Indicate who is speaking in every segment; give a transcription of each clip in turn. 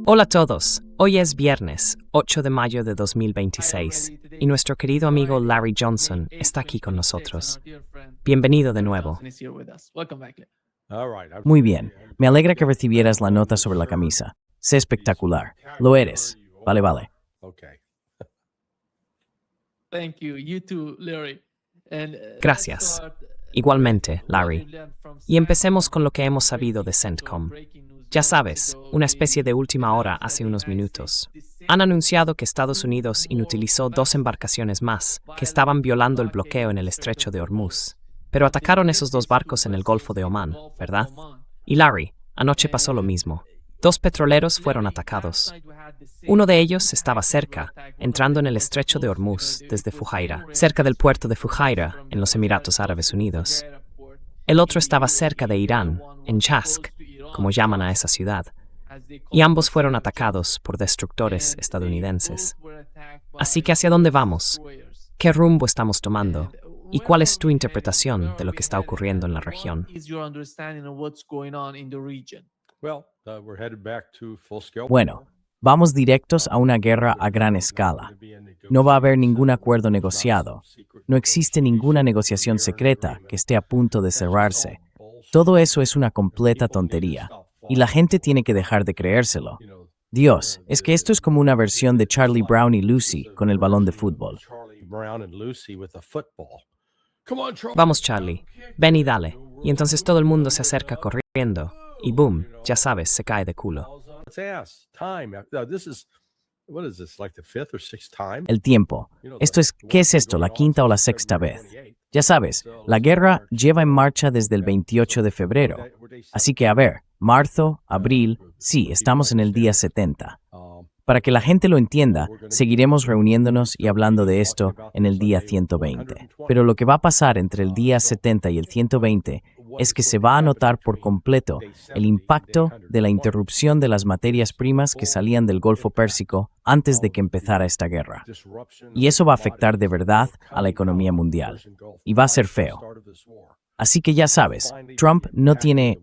Speaker 1: Hola a todos, hoy es viernes, 8 de mayo de 2026, y nuestro querido amigo Larry Johnson está aquí con nosotros. Bienvenido de nuevo.
Speaker 2: Muy bien, me alegra que recibieras la nota sobre la camisa. Sé espectacular. Lo eres. Vale.
Speaker 1: Gracias. Igualmente, Larry. Y empecemos con lo que hemos sabido de CENTCOM. Ya sabes, una especie de última hora hace unos minutos. Han anunciado que Estados Unidos inutilizó 2 embarcaciones más que estaban violando el bloqueo en el estrecho de Hormuz. Pero atacaron esos 2 barcos en el Golfo de Omán, ¿verdad? Y Larry, anoche pasó lo mismo. 2 petroleros fueron atacados. Uno de ellos estaba cerca, entrando en el estrecho de Hormuz desde Fujairah, cerca del puerto de Fujairah, en los Emiratos Árabes Unidos. El otro estaba cerca de Irán, en Chask, como llaman a esa ciudad, y ambos fueron atacados por destructores estadounidenses. Así que ¿hacia dónde vamos? ¿Qué rumbo estamos tomando? ¿Y cuál es tu interpretación de lo que está ocurriendo en la región?
Speaker 2: Bueno, vamos directos a una guerra a gran escala. No va a haber ningún acuerdo negociado. No existe ninguna negociación secreta que esté a punto de cerrarse. Todo eso es una completa tontería. Y la gente tiene que dejar de creérselo. Dios, es que esto es como una versión de Charlie Brown y Lucy con el balón de fútbol.
Speaker 1: Vamos, Charlie, ven y dale. Y entonces todo el mundo se acerca corriendo. Y boom, ya sabes, se cae de culo.
Speaker 2: El tiempo. ¿Qué es esto, la quinta o la sexta vez? Ya sabes, la guerra lleva en marcha desde el 28 de febrero. Así que, a ver, marzo, abril, sí, estamos en el día 70. Para que la gente lo entienda, seguiremos reuniéndonos y hablando de esto en el día 120. Pero lo que va a pasar entre el día 70 y el 120 es que se va a notar por completo el impacto de la interrupción de las materias primas que salían del Golfo Pérsico antes de que empezara esta guerra. Y eso va a afectar de verdad a la economía mundial. Y va a ser feo. Así que ya sabes, Trump no tienen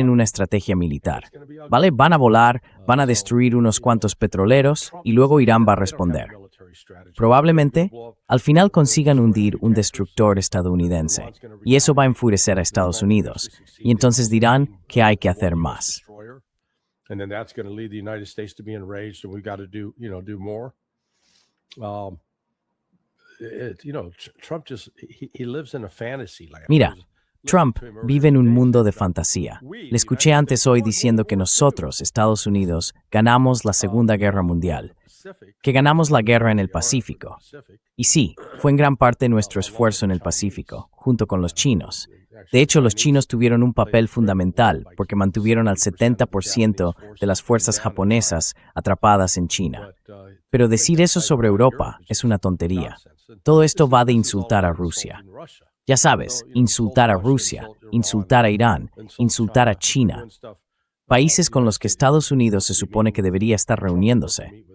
Speaker 2: una estrategia militar, ¿vale? Van a volar, van a destruir unos cuantos petroleros y luego Irán va a responder. Probablemente, al final consigan hundir un destructor estadounidense, y eso va a enfurecer a Estados Unidos, y entonces dirán que hay que hacer más. Mira, Trump vive en un mundo de fantasía. Le escuché antes hoy diciendo que nosotros, Estados Unidos, ganamos la Segunda Guerra Mundial, que ganamos la guerra en el Pacífico. Y sí, fue en gran parte nuestro esfuerzo en el Pacífico, junto con los chinos. De hecho, los chinos tuvieron un papel fundamental porque mantuvieron al 70% de las fuerzas japonesas atrapadas en China. Pero decir eso sobre Europa es una tontería. Todo esto va de insultar a Rusia. Ya sabes, insultar a Rusia, insultar a Irán, insultar a China. Países con los que Estados Unidos se supone que debería estar reuniéndose.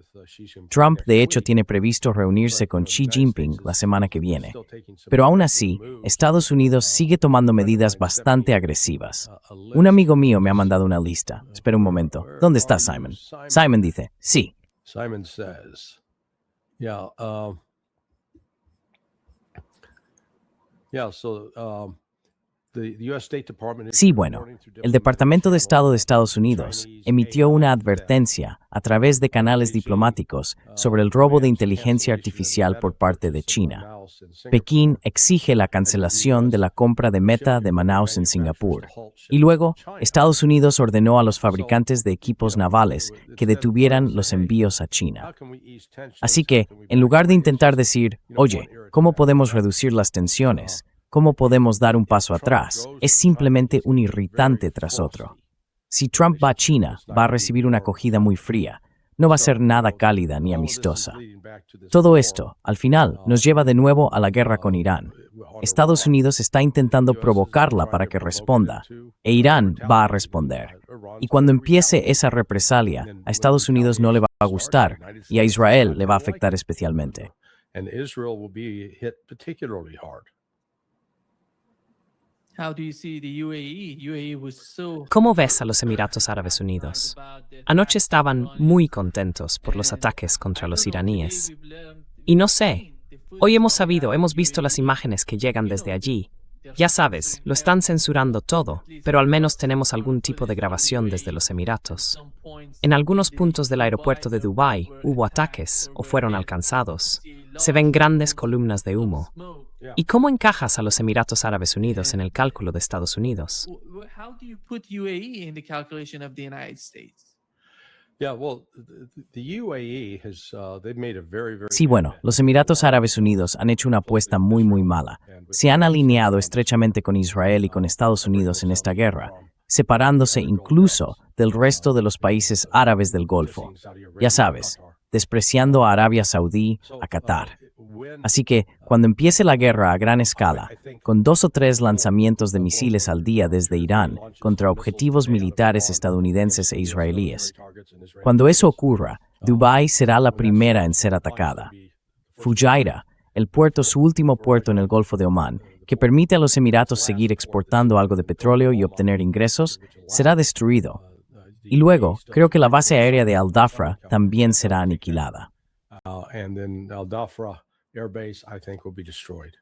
Speaker 2: Trump, de hecho, tiene previsto reunirse con Xi Jinping la semana que viene. Pero aún así, Estados Unidos sigue tomando medidas bastante agresivas. Un amigo mío me ha mandado una lista. Espera un momento. ¿Dónde está Simon? Simon dice, sí.
Speaker 3: Simon says,
Speaker 2: Sí, bueno, el Departamento de Estado de Estados Unidos emitió una advertencia a través de canales diplomáticos sobre el robo de inteligencia artificial por parte de China. Pekín exige la cancelación de la compra de Meta de Manaus en Singapur. Y luego, Estados Unidos ordenó a los fabricantes de equipos navales que detuvieran los envíos a China. Así que, en lugar de intentar decir, oye, ¿cómo podemos reducir las tensiones? ¿Cómo podemos dar un paso atrás? Es simplemente un irritante tras otro. Si Trump va a China, va a recibir una acogida muy fría. No va a ser nada cálida ni amistosa. Todo esto, al final, nos lleva de nuevo a la guerra con Irán. Estados Unidos está intentando provocarla para que responda, e Irán va a responder. Y cuando empiece esa represalia, a Estados Unidos no le va a gustar, y a Israel le va a afectar especialmente.
Speaker 1: ¿Cómo ves a los Emiratos Árabes Unidos? Anoche estaban muy contentos por los ataques contra los iraníes. Y no sé, hoy hemos visto las imágenes que llegan desde allí. Ya sabes, lo están censurando todo, pero al menos tenemos algún tipo de grabación desde los Emiratos. En algunos puntos del aeropuerto de Dubái hubo ataques o fueron alcanzados. Se ven grandes columnas de humo. ¿Y cómo encajas a los Emiratos Árabes Unidos en el cálculo de Estados Unidos?
Speaker 2: Sí, bueno, los Emiratos Árabes Unidos han hecho una apuesta muy mala. Se han alineado estrechamente con Israel y con Estados Unidos en esta guerra, separándose incluso del resto de los países árabes del Golfo. Ya sabes, despreciando a Arabia Saudí, a Qatar. Así que, cuando empiece la guerra a gran escala, con 2 o 3 lanzamientos de misiles al día desde Irán contra objetivos militares estadounidenses e israelíes, cuando eso ocurra, Dubái será la primera en ser atacada. Fujairah, su último puerto en el Golfo de Omán, que permite a los Emiratos seguir exportando algo de petróleo y obtener ingresos, será destruido. Y luego, creo que la base aérea de Al-Dhafra también será aniquilada.
Speaker 3: And then Al-Dhafra Air Base, I think, will be destroyed.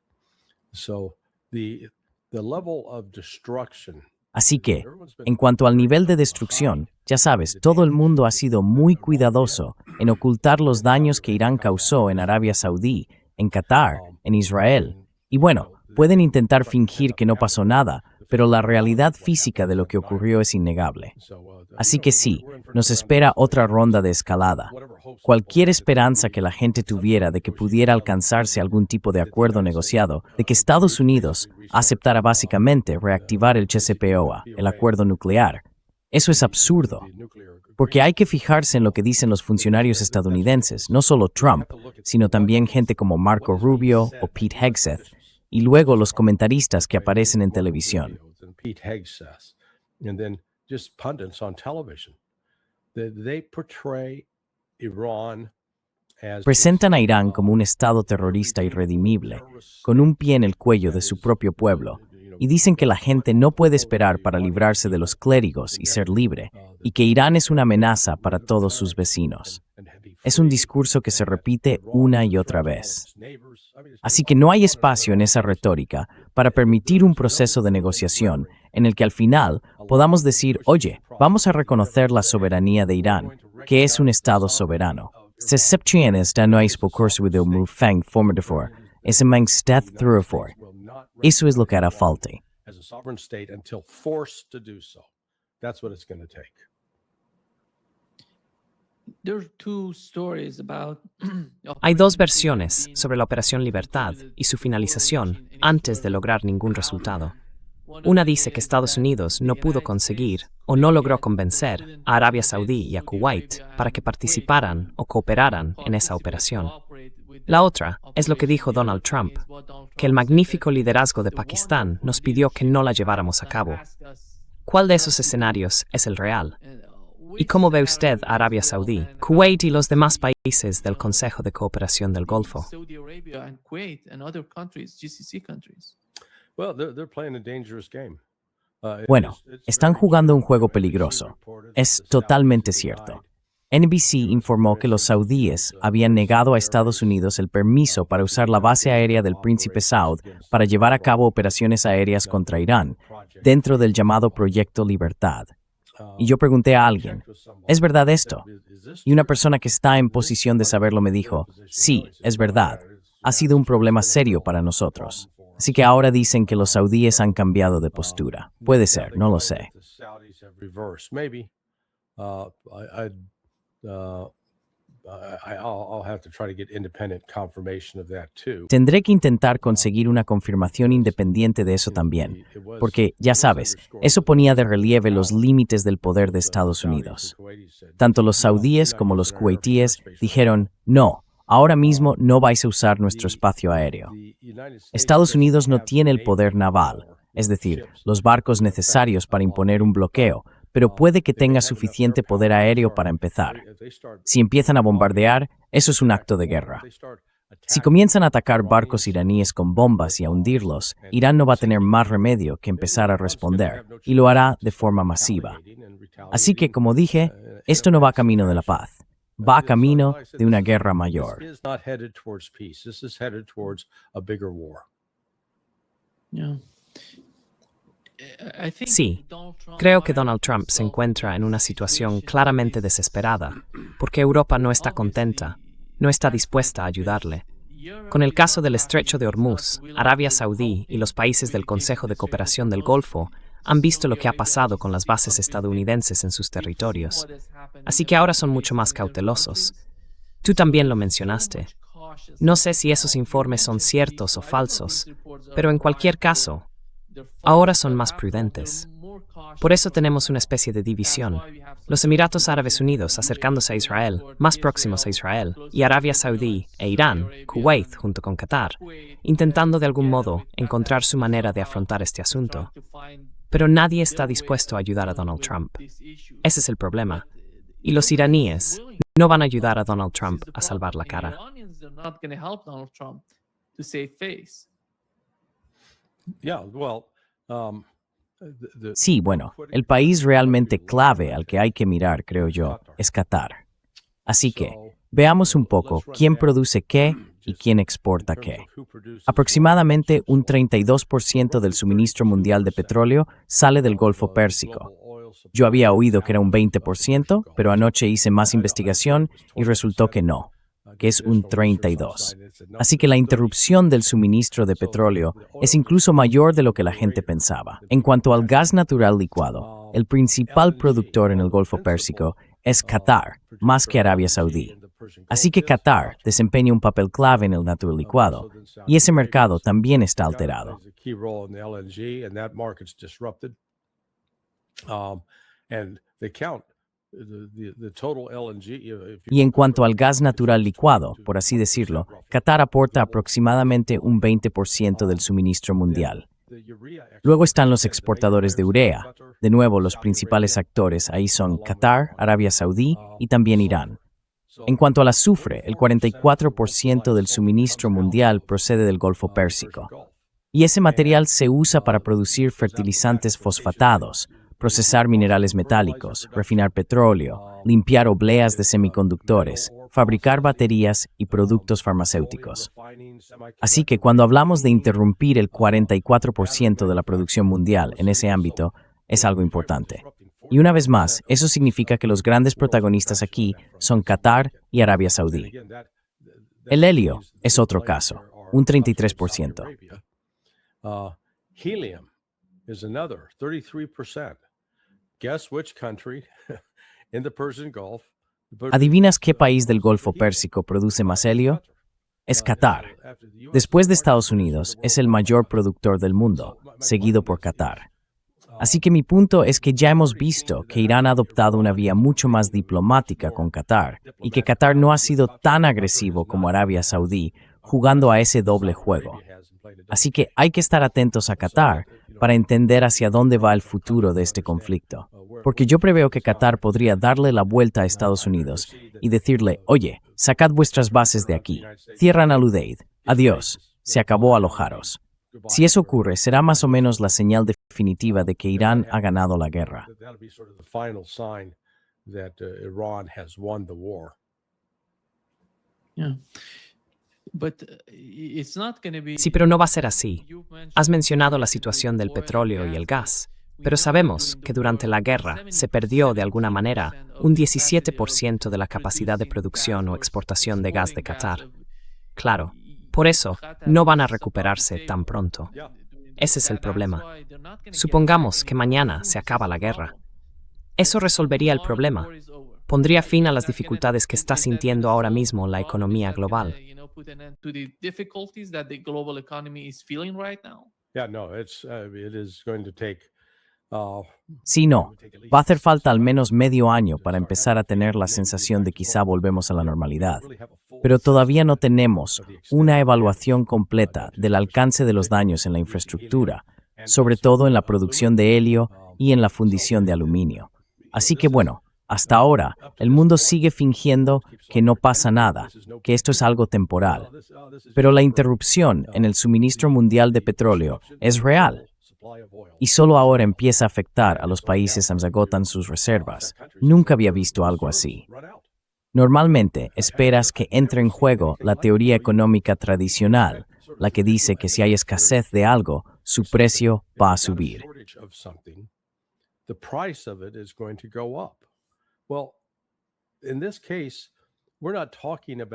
Speaker 3: So the level of destruction.
Speaker 2: Así que, en cuanto al nivel de destrucción, ya sabes, todo el mundo ha sido muy cuidadoso en ocultar los daños que Irán causó en Arabia Saudí, en Qatar, en Israel. Y bueno, pueden intentar fingir que no pasó nada, pero la realidad física de lo que ocurrió es innegable. Así que sí, nos espera otra ronda de escalada. Cualquier esperanza que la gente tuviera de que pudiera alcanzarse algún tipo de acuerdo negociado, de que Estados Unidos aceptara básicamente reactivar el JCPOA, el acuerdo nuclear, eso es absurdo. Porque hay que fijarse en lo que dicen los funcionarios estadounidenses, no solo Trump, sino también gente como Marco Rubio o Pete Hegseth, y luego los comentaristas que aparecen en televisión. Presentan a Irán como un estado terrorista irredimible, con un pie en el cuello de su propio pueblo, y dicen que la gente no puede esperar para librarse de los clérigos y ser libre, y que Irán es una amenaza para todos sus vecinos. Es un discurso que se repite una y otra vez. Así que no hay espacio en esa retórica para permitir un proceso de negociación en el que al final podamos decir, oye, vamos a reconocer la soberanía de Irán, que es un Estado soberano. Eso es lo que hará falta.
Speaker 1: Hay dos versiones sobre la Operación Libertad y su finalización antes de lograr ningún resultado. Una dice que Estados Unidos no pudo conseguir o no logró convencer a Arabia Saudí y a Kuwait para que participaran o cooperaran en esa operación. La otra es lo que dijo Donald Trump, que el magnífico liderazgo de Pakistán nos pidió que no la lleváramos a cabo. ¿Cuál de esos escenarios es el real? ¿Y cómo ve usted a Arabia Saudí, Kuwait y los demás países del Consejo de Cooperación del Golfo?
Speaker 2: Bueno, están jugando un juego peligroso. Es totalmente cierto. NBC informó que los saudíes habían negado a Estados Unidos el permiso para usar la base aérea del Príncipe Saud para llevar a cabo operaciones aéreas contra Irán, dentro del llamado Proyecto Libertad. Y yo pregunté a alguien, ¿es verdad esto? Y una persona que está en posición de saberlo me dijo, sí, es verdad. Ha sido un problema serio para nosotros. Así que ahora dicen que los saudíes han cambiado de postura. Puede ser, no lo sé. Tendré que intentar conseguir una confirmación independiente de eso también, porque, ya sabes, eso ponía de relieve los límites del poder de Estados Unidos. Tanto los saudíes como los kuwaitíes dijeron, no, ahora mismo no vais a usar nuestro espacio aéreo. Estados Unidos no tiene el poder naval, es decir, los barcos necesarios para imponer un bloqueo, pero puede que tenga suficiente poder aéreo para empezar. Si empiezan a bombardear, eso es un acto de guerra. Si comienzan a atacar barcos iraníes con bombas y a hundirlos, Irán no va a tener más remedio que empezar a responder, y lo hará de forma masiva. Así que, como dije, esto no va camino de la paz, va camino de una guerra mayor.
Speaker 1: Sí, creo que Donald Trump se encuentra en una situación claramente desesperada, porque Europa no está contenta, no está dispuesta a ayudarle. Con el caso del Estrecho de Hormuz, Arabia Saudí y los países del Consejo de Cooperación del Golfo han visto lo que ha pasado con las bases estadounidenses en sus territorios. Así que ahora son mucho más cautelosos. Tú también lo mencionaste. No sé si esos informes son ciertos o falsos, pero en cualquier caso, ahora son más prudentes. Por eso tenemos una especie de división. Los Emiratos Árabes Unidos acercándose a Israel, más próximos a Israel, y Arabia Saudí e Irán, Kuwait junto con Qatar, intentando de algún modo encontrar su manera de afrontar este asunto. Pero nadie está dispuesto a ayudar a Donald Trump. Ese es el problema. Y los iraníes no van a ayudar a Donald Trump a salvar la cara.
Speaker 2: Sí, bueno, el país realmente clave al que hay que mirar, creo yo, es Qatar. Así que, veamos un poco quién produce qué y quién exporta qué. Aproximadamente un 32% del suministro mundial de petróleo sale del Golfo Pérsico. Yo había oído que era un 20%, pero anoche hice más investigación y resultó que no, que es un 32%. Así que la interrupción del suministro de petróleo es incluso mayor de lo que la gente pensaba. En cuanto al gas natural licuado, el principal productor en el Golfo Pérsico es Qatar, más que Arabia Saudí. Así que Qatar desempeña un papel clave en el natural licuado, y ese mercado también está alterado. Y en cuanto al gas natural licuado, por así decirlo, Qatar aporta aproximadamente un 20% del suministro mundial. Luego están los exportadores de urea. De nuevo, los principales actores ahí son Qatar, Arabia Saudí y también Irán. En cuanto al azufre, el 44% del suministro mundial procede del Golfo Pérsico. Y ese material se usa para producir fertilizantes fosfatados, procesar minerales metálicos, refinar petróleo, limpiar obleas de semiconductores, fabricar baterías y productos farmacéuticos. Así que cuando hablamos de interrumpir el 44% de la producción mundial en ese ámbito, es algo importante. Y una vez más, eso significa que los grandes protagonistas aquí son Qatar y Arabia Saudí. El helio es otro caso, un 33%.
Speaker 3: Helium is another 33%. Guess which country in the Persian Gulf?
Speaker 2: ¿Adivinas qué país del Golfo Pérsico produce más helio? Es Qatar. Después de Estados Unidos, es el mayor productor del mundo, seguido por Qatar. Así que mi punto es que ya hemos visto que Irán ha adoptado una vía mucho más diplomática con Qatar y que Qatar no ha sido tan agresivo como Arabia Saudí, jugando a ese doble juego. Así que hay que estar atentos a Qatar para entender hacia dónde va el futuro de este conflicto. Porque yo preveo que Qatar podría darle la vuelta a Estados Unidos y decirle, oye, sacad vuestras bases de aquí, cierran al Udeid, adiós, se acabó alojaros. Si eso ocurre, será más o menos la señal definitiva de que Irán ha ganado la guerra.
Speaker 1: Sí, pero no va a ser así. Has mencionado la situación del petróleo y el gas, pero sabemos que durante la guerra se perdió de alguna manera un 17% de la capacidad de producción o exportación de gas de Qatar. Claro, por eso no van a recuperarse tan pronto. Ese es el problema. Supongamos que mañana se acaba la guerra. Eso resolvería el problema. Pondría fin a las dificultades que está sintiendo ahora mismo la economía global.
Speaker 2: Sí, no. Va a hacer falta al menos medio año para empezar a tener la sensación de quizá volvemos a la normalidad. Pero todavía no tenemos una evaluación completa del alcance de los daños en la infraestructura, sobre todo en la producción de helio y en la fundición de aluminio. Así que bueno, Hasta ahora, el mundo sigue fingiendo que no pasa nada, que esto es algo temporal. Pero la interrupción en el suministro mundial de petróleo es real. Y solo ahora empieza a afectar a los países que agotan sus reservas. Nunca había visto algo así. Normalmente esperas que entre en juego la teoría económica tradicional, la que dice que si hay escasez de algo, su precio va a subir.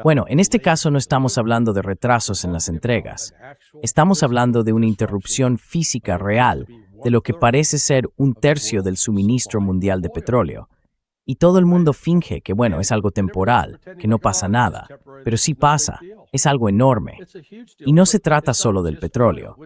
Speaker 2: Bueno, en este caso no estamos hablando de retrasos en las entregas. Estamos hablando de una interrupción física real de lo que parece ser un tercio del suministro mundial de petróleo. Y todo el mundo finge que, bueno, es algo temporal, que no pasa nada. Pero sí pasa, es algo enorme. Y no se trata solo del petróleo.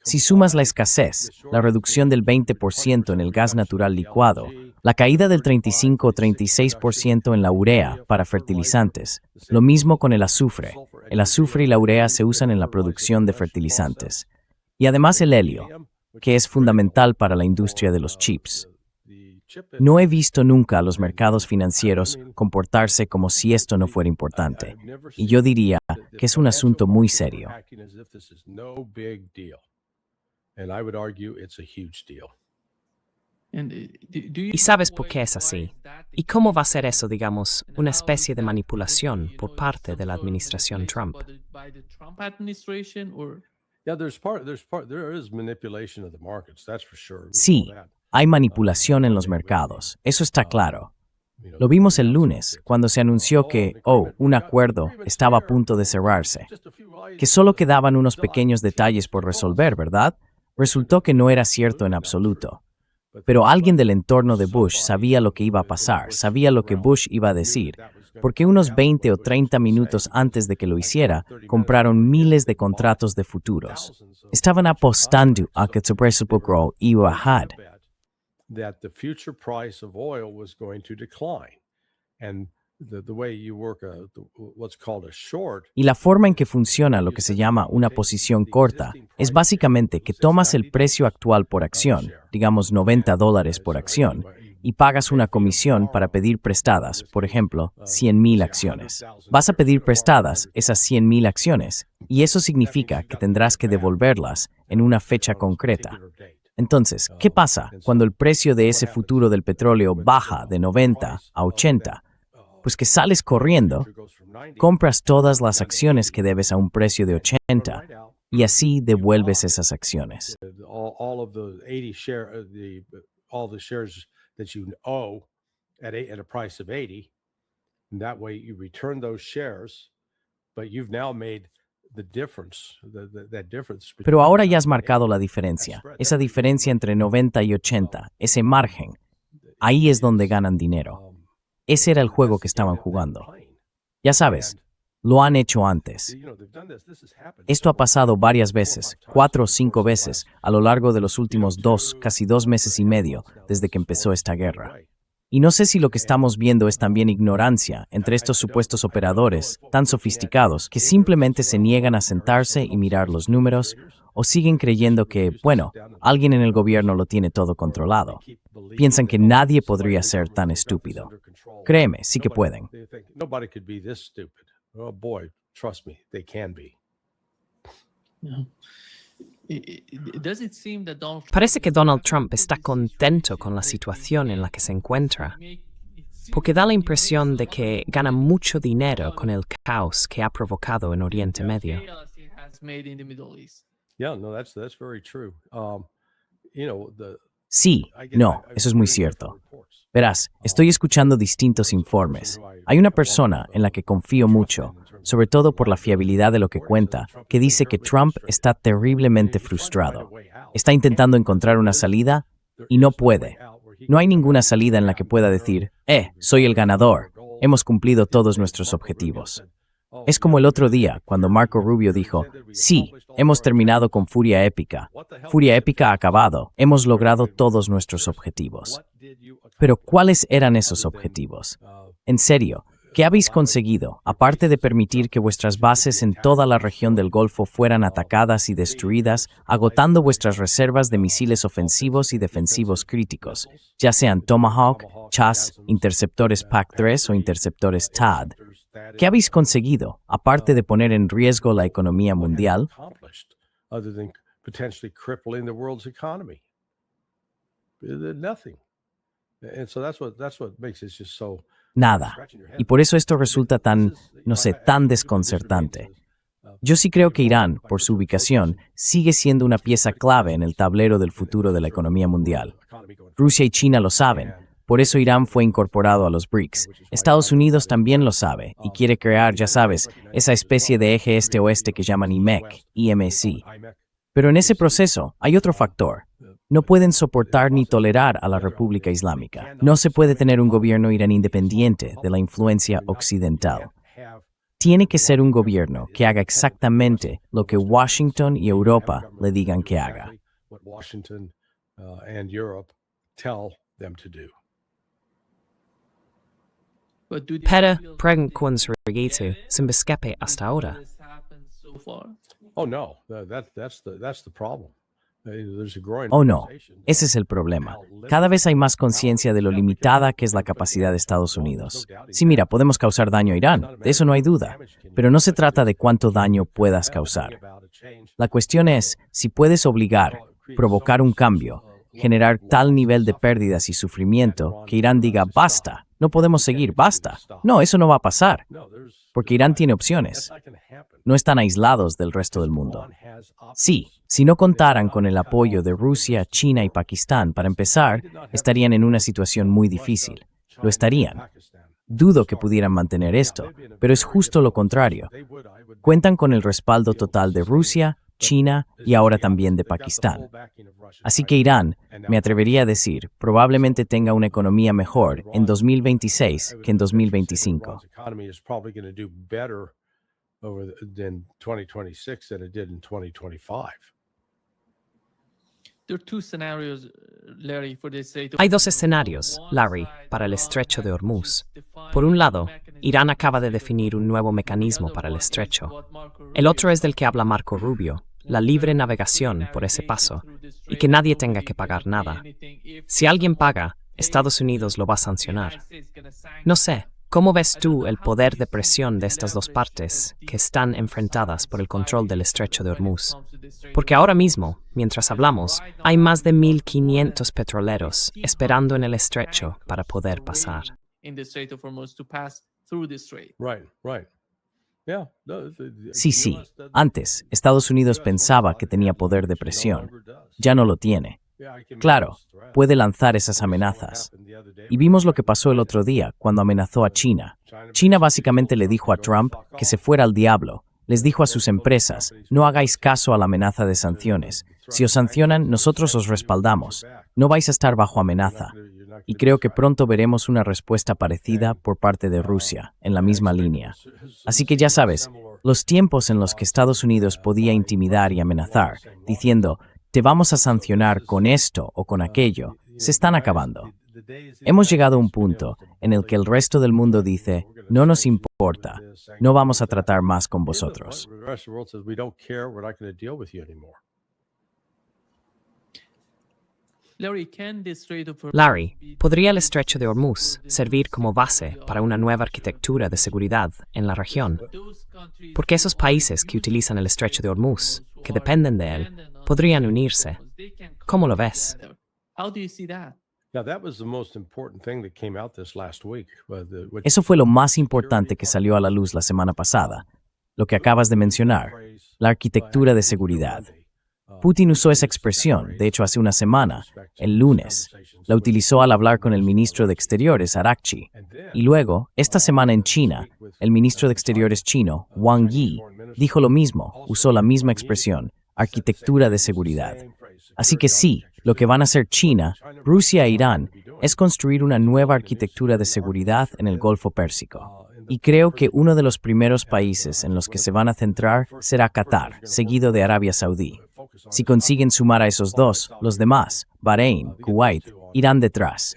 Speaker 2: Si sumas la escasez, la reducción del 20% en el gas natural licuado, la caída del 35 o 36% en la urea para fertilizantes, lo mismo con el azufre. El azufre y la urea se usan en la producción de fertilizantes. Y además el helio, que es fundamental para la industria de los chips. No he visto nunca a los mercados financieros comportarse como si esto no fuera importante. Y yo diría que es un asunto muy serio.
Speaker 1: ¿Y sabes por qué es así? ¿Y cómo va a ser eso, digamos, una especie de manipulación por parte de la administración Trump?
Speaker 2: Sí, hay manipulación en los mercados, eso está claro. Lo vimos el lunes, cuando se anunció que, un acuerdo estaba a punto de cerrarse. Que solo quedaban unos pequeños detalles por resolver, ¿verdad? Resultó que no era cierto en absoluto. Pero alguien del entorno de Bush sabía lo que iba a pasar, sabía lo que Bush iba a decir, porque unos 20 o 30 minutos antes de que lo hiciera, compraron miles de contratos de futuros. Estaban apostando a que su precio iba a bajar. Y la forma en que funciona lo que se llama una posición corta es básicamente que tomas el precio actual por acción, digamos $90 por acción, y pagas una comisión para pedir prestadas, por ejemplo, 100,000 acciones. Vas a pedir prestadas esas 100,000 acciones, y eso significa que tendrás que devolverlas en una fecha concreta. Entonces, ¿qué pasa cuando el precio de ese futuro del petróleo baja de 90 a 80? Pues que sales corriendo, compras todas las acciones que debes a un precio de 80 y así devuelves esas acciones. Pero ahora ya has marcado la diferencia, esa diferencia entre 90 y 80, ese margen. Ahí es donde ganan dinero. Ese era el juego que estaban jugando. Ya sabes, lo han hecho antes. Esto ha pasado varias veces, 4 o 5 veces, a lo largo de los últimos casi 2 meses y medio, desde que empezó esta guerra. Y no sé si lo que estamos viendo es también ignorancia entre estos supuestos operadores tan sofisticados que simplemente se niegan a sentarse y mirar los números, o siguen creyendo que, bueno, alguien en el gobierno lo tiene todo controlado. Piensan que nadie podría ser tan estúpido. Créeme, sí que pueden.
Speaker 1: Parece que Donald Trump está contento con la situación en la que se encuentra, porque da la impresión de que gana mucho dinero con el caos que ha provocado en Oriente Medio.
Speaker 2: Sí, no, eso es muy cierto. Verás, estoy escuchando distintos informes. Hay una persona en la que confío mucho, sobre todo por la fiabilidad de lo que cuenta, que dice que Trump está terriblemente frustrado. Está intentando encontrar una salida y no puede. No hay ninguna salida en la que pueda decir, soy el ganador, hemos cumplido todos nuestros objetivos. Es como el otro día, cuando Marco Rubio dijo, sí, hemos terminado con Furia Épica. Furia Épica ha acabado, hemos logrado todos nuestros objetivos. Pero, ¿cuáles eran esos objetivos? En serio, ¿Qué habéis conseguido, aparte de permitir que vuestras bases en toda la región del Golfo fueran atacadas y destruidas, agotando vuestras reservas de misiles ofensivos y defensivos críticos, ya sean Tomahawk, CHAS, interceptores PAC-3 o interceptores THAAD? ¿Qué habéis conseguido, aparte de poner en riesgo la economía mundial? Nada. Y por eso esto resulta tan, no sé, tan desconcertante. Yo sí creo que Irán, por su ubicación, sigue siendo una pieza clave en el tablero del futuro de la economía mundial. Rusia y China lo saben, por eso Irán fue incorporado a los BRICS. Estados Unidos también lo sabe y quiere crear, ya sabes, esa especie de eje este-oeste que llaman IMEC. Pero en ese proceso hay otro factor. No pueden soportar ni tolerar a la República Islámica. No se puede tener un gobierno iraní independiente de la influencia occidental. Tiene que ser un gobierno que haga exactamente lo que Washington y Europa le digan que haga.
Speaker 1: Pero pregunto sin escape hasta ahora.
Speaker 3: Oh no, that's the problem.
Speaker 2: Oh no, ese es el problema. Cada vez hay más conciencia de lo limitada que es la capacidad de Estados Unidos. Sí, mira, podemos causar daño a Irán, de eso no hay duda, pero no se trata de cuánto daño puedas causar. La cuestión es si puedes obligar, provocar un cambio, generar tal nivel de pérdidas y sufrimiento que Irán diga basta, no podemos seguir, basta. No, eso no va a pasar, porque Irán tiene opciones. No están aislados del resto del mundo. Sí, si no contaran con el apoyo de Rusia, China y Pakistán, para empezar, estarían en una situación muy difícil. Lo estarían. Dudo que pudieran mantener esto, pero es justo lo contrario. Cuentan con el respaldo total de Rusia, China y ahora también de Pakistán. Así que Irán, me atrevería a decir, probablemente tenga una economía mejor en 2026 que en 2025.
Speaker 1: Hay dos escenarios, Larry, para el estrecho de Hormuz. Por un lado, Irán acaba de definir un nuevo mecanismo para el estrecho. El otro es del que habla Marco Rubio, la libre navegación por ese paso, y que nadie tenga que pagar nada. Si alguien paga, Estados Unidos lo va a sancionar. No sé, ¿cómo ves tú el poder de presión de estas dos partes que están enfrentadas por el control del estrecho de Hormuz? Porque ahora mismo, mientras hablamos, hay más de 1.500 petroleros esperando en el estrecho para poder pasar.
Speaker 2: Sí. Antes, Estados Unidos pensaba que tenía poder de presión. Ya no lo tiene. Claro, puede lanzar esas amenazas. Y vimos lo que pasó el otro día cuando amenazó a China. China básicamente le dijo a Trump que se fuera al diablo. Les dijo a sus empresas, no hagáis caso a la amenaza de sanciones. Si os sancionan, nosotros os respaldamos. No vais a estar bajo amenaza. Y creo que pronto veremos una respuesta parecida por parte de Rusia, en la misma línea. Así que ya sabes, los tiempos en los que Estados Unidos podía intimidar y amenazar, diciendo, te vamos a sancionar con esto o con aquello, se están acabando. Hemos llegado a un punto en el que el resto del mundo dice, no nos importa, no vamos a tratar más con vosotros.
Speaker 1: Larry, ¿podría el estrecho de Hormuz servir como base para una nueva arquitectura de seguridad en la región? Porque esos países que utilizan el estrecho de Hormuz, que dependen de él, podrían unirse. ¿Cómo lo ves?
Speaker 2: Eso fue lo más importante que salió a la luz la semana pasada, lo que acabas de mencionar, la arquitectura de seguridad. Putin usó esa expresión, de hecho hace una semana, el lunes. La utilizó al hablar con el ministro de Exteriores, Araghchi. Y luego, esta semana en China, el ministro de Exteriores chino, Wang Yi, dijo lo mismo, usó la misma expresión, arquitectura de seguridad. Así que sí, lo que van a hacer China, Rusia e Irán es construir una nueva arquitectura de seguridad en el Golfo Pérsico. Y creo que uno de los primeros países en los que se van a centrar será Qatar, seguido de Arabia Saudí. Si consiguen sumar a esos dos, los demás, Bahrein, Kuwait, irán detrás.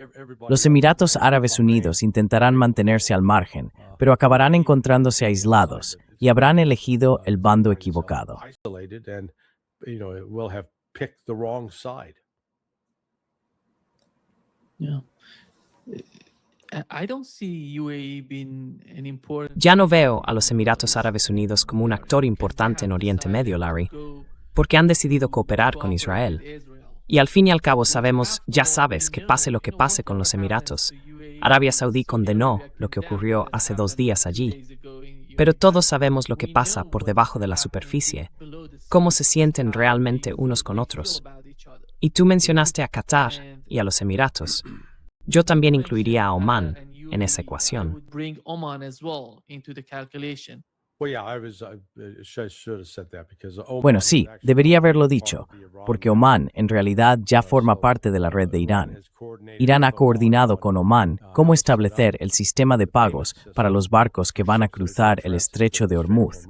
Speaker 2: Los Emiratos Árabes Unidos intentarán mantenerse al margen, pero acabarán encontrándose aislados y habrán elegido el bando equivocado.
Speaker 3: Isolated and, it will have picked the wrong side.
Speaker 4: Yeah. I don't see UAE being an important.
Speaker 1: Ya no veo a los Emiratos Árabes Unidos como un actor importante en Oriente Medio, Larry, porque han decidido cooperar con Israel. Y al fin y al cabo sabemos, ya sabes, que pase lo que pase con los Emiratos, Arabia Saudí condenó lo que ocurrió hace 2 días allí. Pero todos sabemos lo que pasa por debajo de la superficie, cómo se sienten realmente unos con otros. Y tú mencionaste a Qatar y a los Emiratos. Yo también incluiría a Omán en esa ecuación.
Speaker 2: Bueno, sí, debería haberlo dicho, porque Omán en realidad ya forma parte de la red de Irán. Irán ha coordinado con Omán cómo establecer el sistema de pagos para los barcos que van a cruzar el estrecho de Hormuz,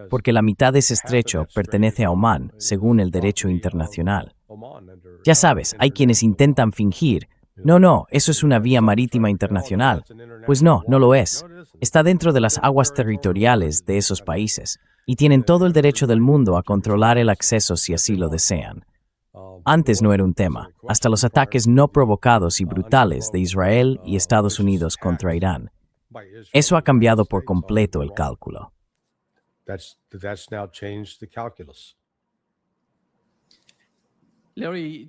Speaker 2: porque la mitad de ese estrecho pertenece a Omán, según el derecho internacional. Ya sabes, hay quienes intentan fingir, no, eso es una vía marítima internacional. Pues no lo es. Está dentro de las aguas territoriales de esos países, y tienen todo el derecho del mundo a controlar el acceso si así lo desean. Antes no era un tema, hasta los ataques no provocados y brutales de Israel y Estados Unidos contra Irán. Eso ha cambiado por completo el cálculo.
Speaker 3: That's now changed the calculus.
Speaker 1: Larry,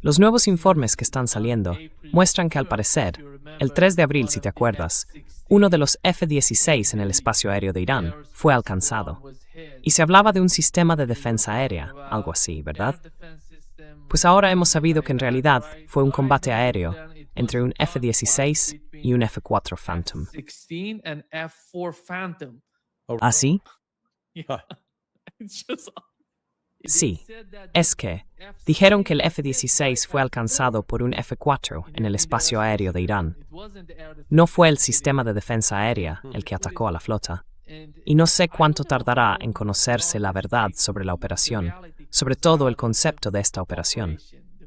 Speaker 1: los nuevos informes que están saliendo muestran que al parecer, el 3 de abril, si te acuerdas, uno de los F-16 en el espacio aéreo de Irán fue alcanzado. Y se hablaba de un sistema de defensa aérea, algo así, ¿verdad? Pues ahora hemos sabido que en realidad fue un combate aéreo entre un F-16 y un F-4 Phantom.
Speaker 2: ¿Ah, sí?
Speaker 1: Sí, es que dijeron que el F-16 fue alcanzado por un F-4 en el espacio aéreo de Irán. No fue el sistema de defensa aérea el que atacó a la flota. Y no sé cuánto tardará en conocerse la verdad sobre la operación, sobre todo el concepto de esta operación.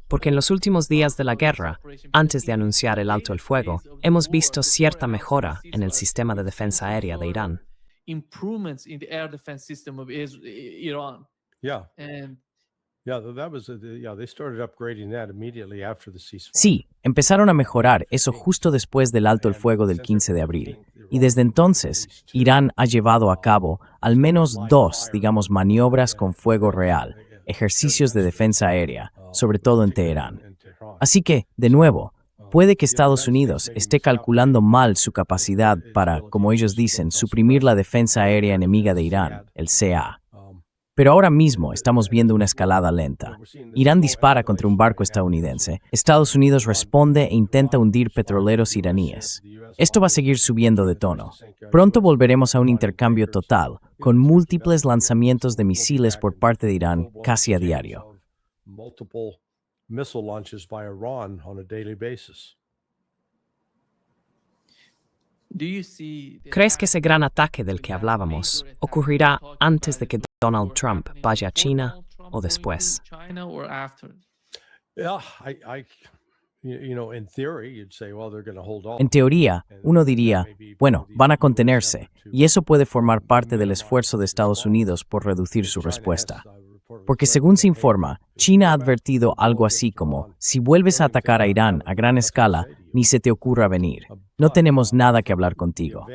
Speaker 1: Porque en los últimos días de la guerra, antes de anunciar el alto el fuego, hemos visto cierta mejora en el sistema de defensa aérea de Irán.
Speaker 3: Yeah. They started upgrading that immediately after the ceasefire.
Speaker 2: Sí, empezaron a mejorar eso justo después del alto el fuego del 15 de abril. Y desde entonces, Irán ha llevado a cabo al menos 2, maniobras con fuego real, ejercicios de defensa aérea, sobre todo en Teherán. Así que, de nuevo, puede que Estados Unidos esté calculando mal su capacidad para, como ellos dicen, suprimir la defensa aérea enemiga de Irán, el CA. Pero ahora mismo estamos viendo una escalada lenta. Irán dispara contra un barco estadounidense. Estados Unidos responde e intenta hundir petroleros iraníes. Esto va a seguir subiendo de tono. Pronto volveremos a un intercambio total, con múltiples lanzamientos de misiles por parte de Irán casi a diario.
Speaker 3: Multiple missile launches by Iran on a daily basis.
Speaker 1: ¿Crees que ese gran ataque del que hablábamos ocurrirá antes de que Donald Trump vaya a China o después?
Speaker 2: En teoría, uno diría, bueno, van a contenerse, y eso puede formar parte del esfuerzo de Estados Unidos por reducir su respuesta. Porque según se informa, China ha advertido algo así como, si vuelves a atacar a Irán a gran escala, ni se te ocurra venir. No tenemos nada que hablar contigo.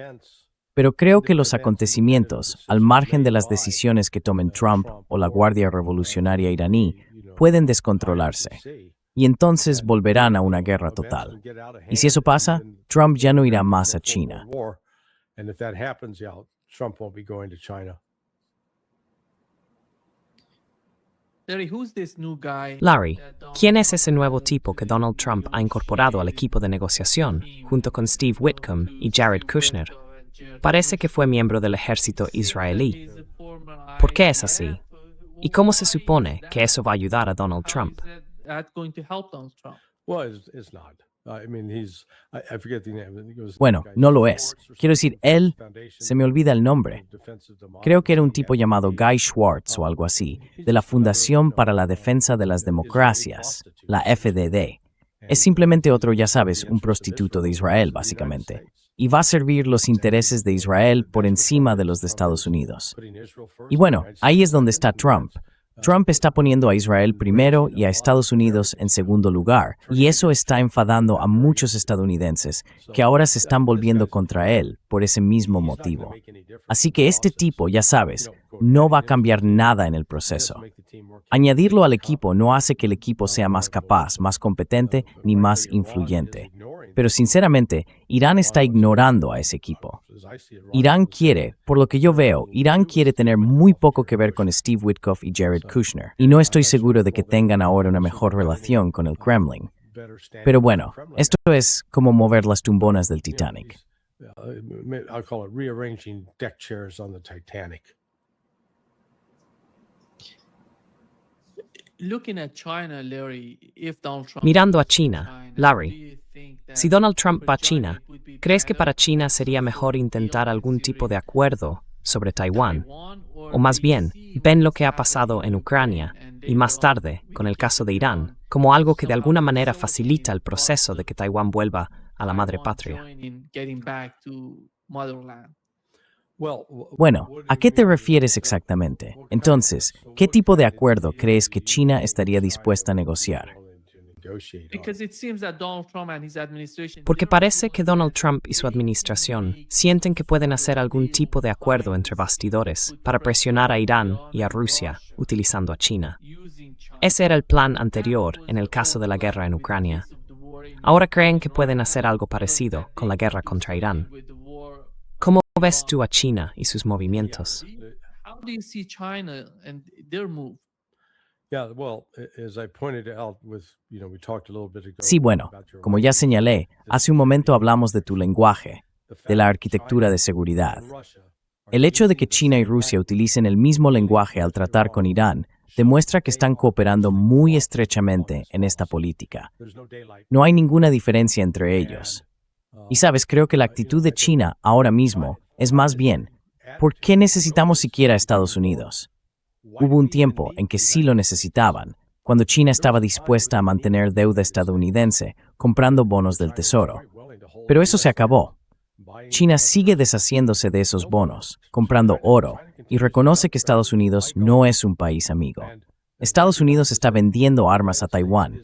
Speaker 2: Pero creo que los acontecimientos, al margen de las decisiones que tomen Trump o la Guardia Revolucionaria iraní, pueden descontrolarse. Y entonces volverán a una guerra total. Y si eso pasa, Trump ya no irá más a China.
Speaker 1: Larry, ¿quién es ese nuevo tipo que Donald Trump ha incorporado al equipo de negociación, junto con Steve Whitcomb y Jared Kushner? Parece que fue miembro del ejército israelí. ¿Por qué es así? ¿Y cómo se supone que eso va a ayudar a Donald Trump?
Speaker 2: Bueno, no lo es. Quiero decir, él, se me olvida el nombre. Creo que era un tipo llamado Guy Schwartz o algo así, de la Fundación para la Defensa de las Democracias, la FDD. Es simplemente otro, ya sabes, un prostituto de Israel, básicamente. Y va a servir los intereses de Israel por encima de los de Estados Unidos. Y bueno, ahí es donde está Trump. Trump está poniendo a Israel primero y a Estados Unidos en segundo lugar, y eso está enfadando a muchos estadounidenses que ahora se están volviendo contra él por ese mismo motivo. Así que este tipo, ya sabes, no va a cambiar nada en el proceso. Añadirlo al equipo no hace que el equipo sea más capaz, más competente ni más influyente. Pero sinceramente, Irán está ignorando a ese equipo. Irán quiere, por lo que yo veo, Irán quiere tener muy poco que ver con Steve Witkoff y Jared Kushner, y no estoy seguro de que tengan ahora una mejor relación con el Kremlin. Pero bueno, esto es como mover las tumbonas del Titanic.
Speaker 3: I'll call it rearranging deck chairs on the Titanic.
Speaker 1: Mirando a China, Larry, si Donald Trump va a China, ¿crees que para China sería mejor intentar algún tipo de acuerdo sobre Taiwán? O más bien, ven lo que ha pasado en Ucrania y más tarde, con el caso de Irán, como algo que de alguna manera facilita el proceso de que Taiwán vuelva a la madre patria.
Speaker 2: Bueno, ¿a qué te refieres exactamente? Entonces, ¿qué tipo de acuerdo crees que China estaría dispuesta a negociar?
Speaker 1: Porque parece que Donald Trump y su administración sienten que pueden hacer algún tipo de acuerdo entre bastidores para presionar a Irán y a Rusia utilizando a China. Ese era el plan anterior en el caso de la guerra en Ucrania. Ahora creen que pueden hacer algo parecido con la guerra contra Irán. ¿Cómo ves tú a China y sus movimientos?
Speaker 2: Sí, bueno, como ya señalé, hace un momento hablamos de tu lenguaje, de la arquitectura de seguridad. El hecho de que China y Rusia utilicen el mismo lenguaje al tratar con Irán demuestra que están cooperando muy estrechamente en esta política. No hay ninguna diferencia entre ellos. Y sabes, creo que la actitud de China ahora mismo es más bien, ¿por qué necesitamos siquiera a Estados Unidos? Hubo un tiempo en que sí lo necesitaban, cuando China estaba dispuesta a mantener deuda estadounidense comprando bonos del Tesoro. Pero eso se acabó. China sigue deshaciéndose de esos bonos, comprando oro, y reconoce que Estados Unidos no es un país amigo. Estados Unidos está vendiendo armas a Taiwán.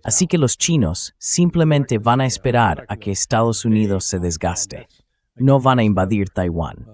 Speaker 2: Así que los chinos simplemente van a esperar a que Estados Unidos se desgaste. No van a invadir Taiwán.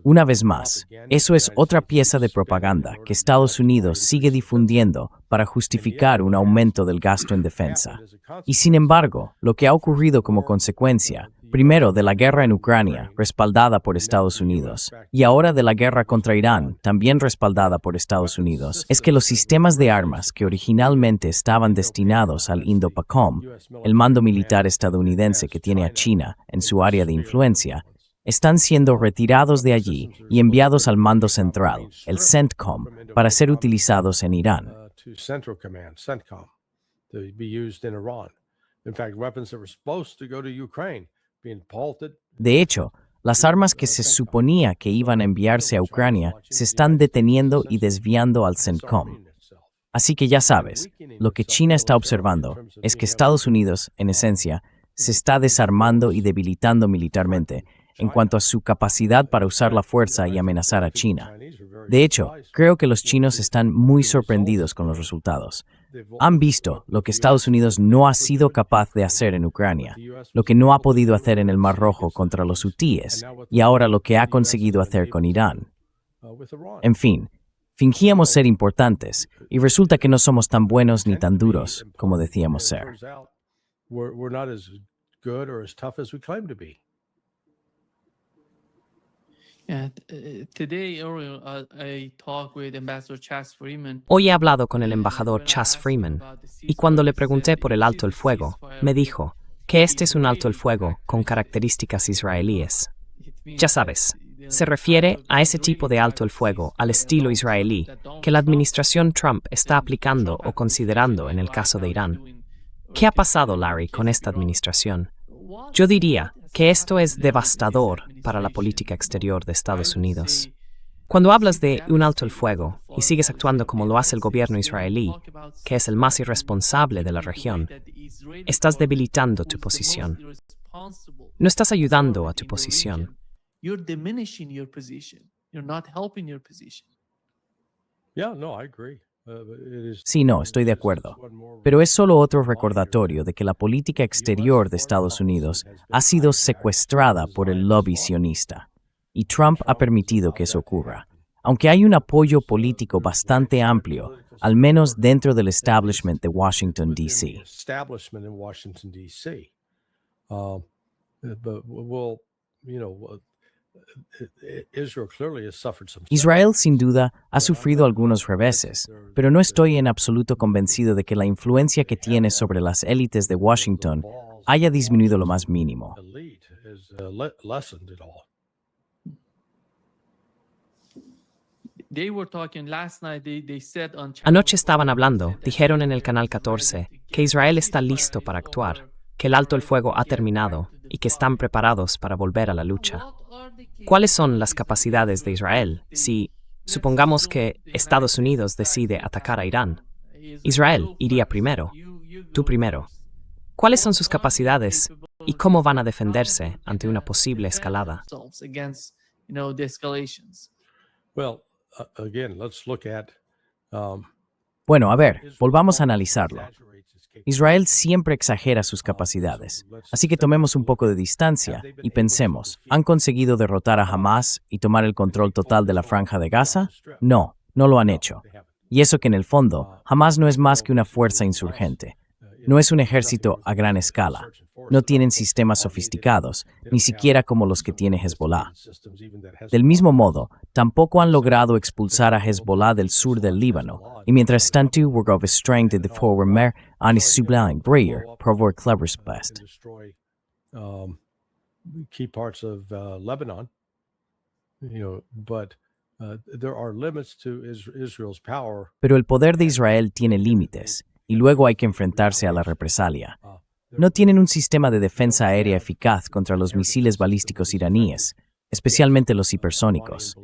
Speaker 2: Una vez más, eso es otra pieza de propaganda que Estados Unidos sigue difundiendo para justificar un aumento del gasto en defensa. Y sin embargo, lo que ha ocurrido como consecuencia, primero de la guerra en Ucrania, respaldada por Estados Unidos, y ahora de la guerra contra Irán, también respaldada por Estados Unidos, es que los sistemas de armas que originalmente estaban destinados al Indo-PACOM, el mando militar estadounidense que tiene a China en su área de influencia, están siendo retirados de allí y enviados al mando central, el CENTCOM, para ser utilizados en Irán. De hecho, las armas que se suponía que iban a enviarse a Ucrania se están deteniendo y desviando al CENTCOM. Así que ya sabes, lo que China está observando es que Estados Unidos, en esencia, se está desarmando y debilitando militarmente en cuanto a su capacidad para usar la fuerza y amenazar a China. De hecho, creo que los chinos están muy sorprendidos con los resultados. Han visto lo que Estados Unidos no ha sido capaz de hacer en Ucrania, lo que no ha podido hacer en el Mar Rojo contra los hutíes, y ahora lo que ha conseguido hacer con Irán. En fin, fingíamos ser importantes, y resulta que no somos tan buenos ni tan duros como decíamos ser.
Speaker 1: Hoy he hablado con el embajador Chas Freeman, y cuando le pregunté por el alto el fuego, me dijo que este es un alto el fuego con características israelíes. Ya sabes, se refiere a ese tipo de alto el fuego al estilo israelí que la administración Trump está aplicando o considerando en el caso de Irán. ¿Qué ha pasado, Larry, con esta administración? Yo diría que esto es devastador para la política exterior de Estados Unidos. Cuando hablas de un alto el fuego y sigues actuando como lo hace el gobierno israelí, que es el más irresponsable de la región, estás debilitando tu posición. No estás ayudando a tu posición.
Speaker 4: You're diminishing your position. You're not helping your position.
Speaker 3: Yeah, no, I agree. It is-
Speaker 2: Sí, no, estoy de acuerdo. Pero es solo otro recordatorio de que la política exterior de Estados Unidos ha sido secuestrada por el lobby sionista. Y Trump ha permitido que eso ocurra. Aunque hay un apoyo político bastante amplio, al menos dentro del establishment de Washington,
Speaker 3: within the
Speaker 2: D.C.
Speaker 3: establishment in Washington, D.C. But we'll, you know, Israel clearly has suffered some.
Speaker 2: Israel, sin duda, ha sufrido algunos reveses, pero no estoy en absoluto convencido de que la influencia que tiene sobre las élites de Washington haya disminuido lo más mínimo.
Speaker 3: Elite has lessened it all.
Speaker 4: They were talking last night. They said on Channel
Speaker 1: Anoche estaban
Speaker 4: 4
Speaker 1: hablando,
Speaker 4: that
Speaker 1: dijeron en el
Speaker 4: Israel
Speaker 1: canal
Speaker 4: is
Speaker 1: 14,
Speaker 4: ready to
Speaker 1: que
Speaker 4: get
Speaker 1: Israel está
Speaker 4: ceasefire
Speaker 1: listo
Speaker 4: is
Speaker 1: para actuar,
Speaker 4: over,
Speaker 1: que el alto el
Speaker 4: ready
Speaker 1: fuego
Speaker 4: to
Speaker 1: ha
Speaker 4: get back
Speaker 1: terminado
Speaker 4: to the
Speaker 1: y que están
Speaker 4: fight.
Speaker 1: preparados para volver a la lucha.
Speaker 4: What are the
Speaker 1: ¿Cuáles son las
Speaker 4: capabilities of
Speaker 1: capacidades de Israel si, supongamos que Estados Unidos decide atacar a Irán? Israel iría primero, tú primero. ¿Cuáles son sus capacidades y cómo van a defenderse ante una posible escalada?
Speaker 3: Well, again, let's look at.
Speaker 2: Bueno, a ver, volvamos a analizarlo. Israel siempre exagera sus capacidades, así que tomemos un poco de distancia y pensemos, ¿han conseguido derrotar a Hamas y tomar el control total de la Franja de Gaza? No, no lo han hecho. Y eso que en el fondo, Hamas no es más que una fuerza insurgente. No es un ejército a gran escala. No tienen sistemas sofisticados, ni siquiera como los que tiene Hezbollah. Del mismo modo, tampoco han logrado expulsar a Hezbollah del sur del Líbano, y mientras tanto, Wurgov strength de forward mer an sublime breyer, provor clever's best.
Speaker 3: Key parts of Lebanon, but there are limits to Israel's power.
Speaker 2: Pero el poder de Israel tiene límites, y luego hay que enfrentarse a la represalia. No tienen un sistema de defensa aérea eficaz contra los misiles balísticos iraníes, especialmente los hipersónicos.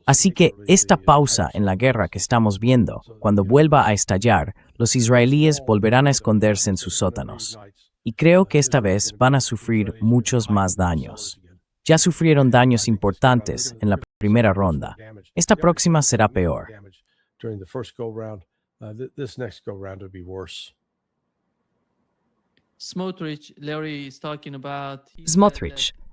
Speaker 2: Así que esta pausa en la guerra que estamos viendo, cuando vuelva a estallar, los israelíes volverán a esconderse en sus sótanos. Y creo que esta vez van a sufrir muchos más daños. Ya sufrieron daños importantes en la primera ronda. Esta próxima será peor.
Speaker 3: During the first go round, this next go round will be worse.
Speaker 4: Smotrich,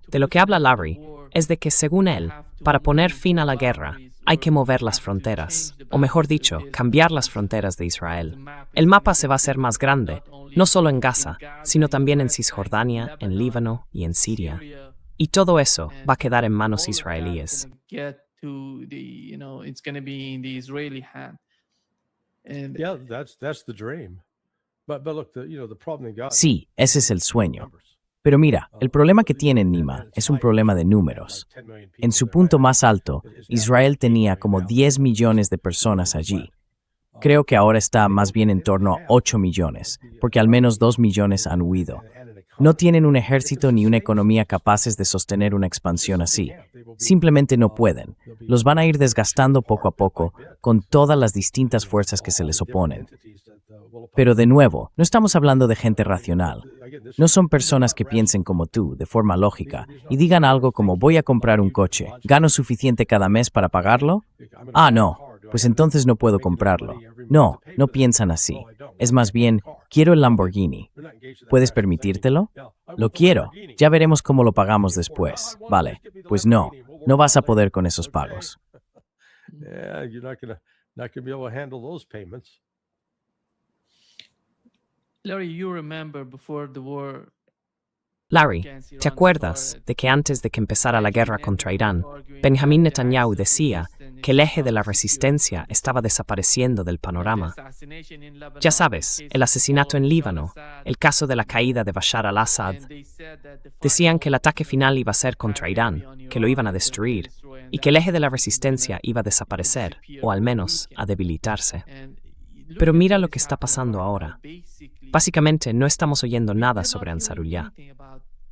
Speaker 1: de lo que habla Larry, es de que según él, para poner fin a la guerra, hay que mover las fronteras, o mejor dicho, cambiar las fronteras de Israel. El mapa se va a hacer más grande, no solo en Gaza, sino también en Cisjordania, en Líbano y en Siria. Y todo eso va a quedar en manos israelíes.
Speaker 3: Yeah, that's the dream. But look, the problem they got.
Speaker 2: Sí, ese es el sueño. Pero mira, el problema que tiene Nima es un problema de números. En su punto más alto, Israel tenía como 10 millones de personas allí. Creo que ahora está más bien en torno a 8 millones, porque al menos 2 millones han huido. No tienen un ejército ni una economía capaces de sostener una expansión así. Simplemente no pueden. Los van a ir desgastando poco a poco con todas las distintas fuerzas que se les oponen. Pero de nuevo, no estamos hablando de gente racional. No son personas que piensen como tú, de forma lógica, y digan algo como voy a comprar un coche, ¿gano suficiente cada mes para pagarlo? Ah, no, pues entonces no puedo comprarlo. No, no piensan así. Es más bien, quiero el Lamborghini. ¿Puedes permitírtelo? Lo quiero. Ya veremos cómo lo pagamos después. Vale, pues no, no vas a poder con esos pagos.
Speaker 3: Yeah, you're not gonna be able to handle those payments.
Speaker 1: Larry, ¿te acuerdas de que antes de que empezara la guerra contra Irán, Benjamin Netanyahu decía que el eje de la resistencia estaba desapareciendo del panorama? Ya sabes, el asesinato en Líbano, el caso de la caída de Bashar al-Assad. Decían que el ataque final iba a ser contra Irán, que lo iban a destruir, y que el eje de la resistencia iba a desaparecer, o al menos a debilitarse. Pero mira lo que está pasando ahora. Básicamente no estamos oyendo nada sobre Ansarullah.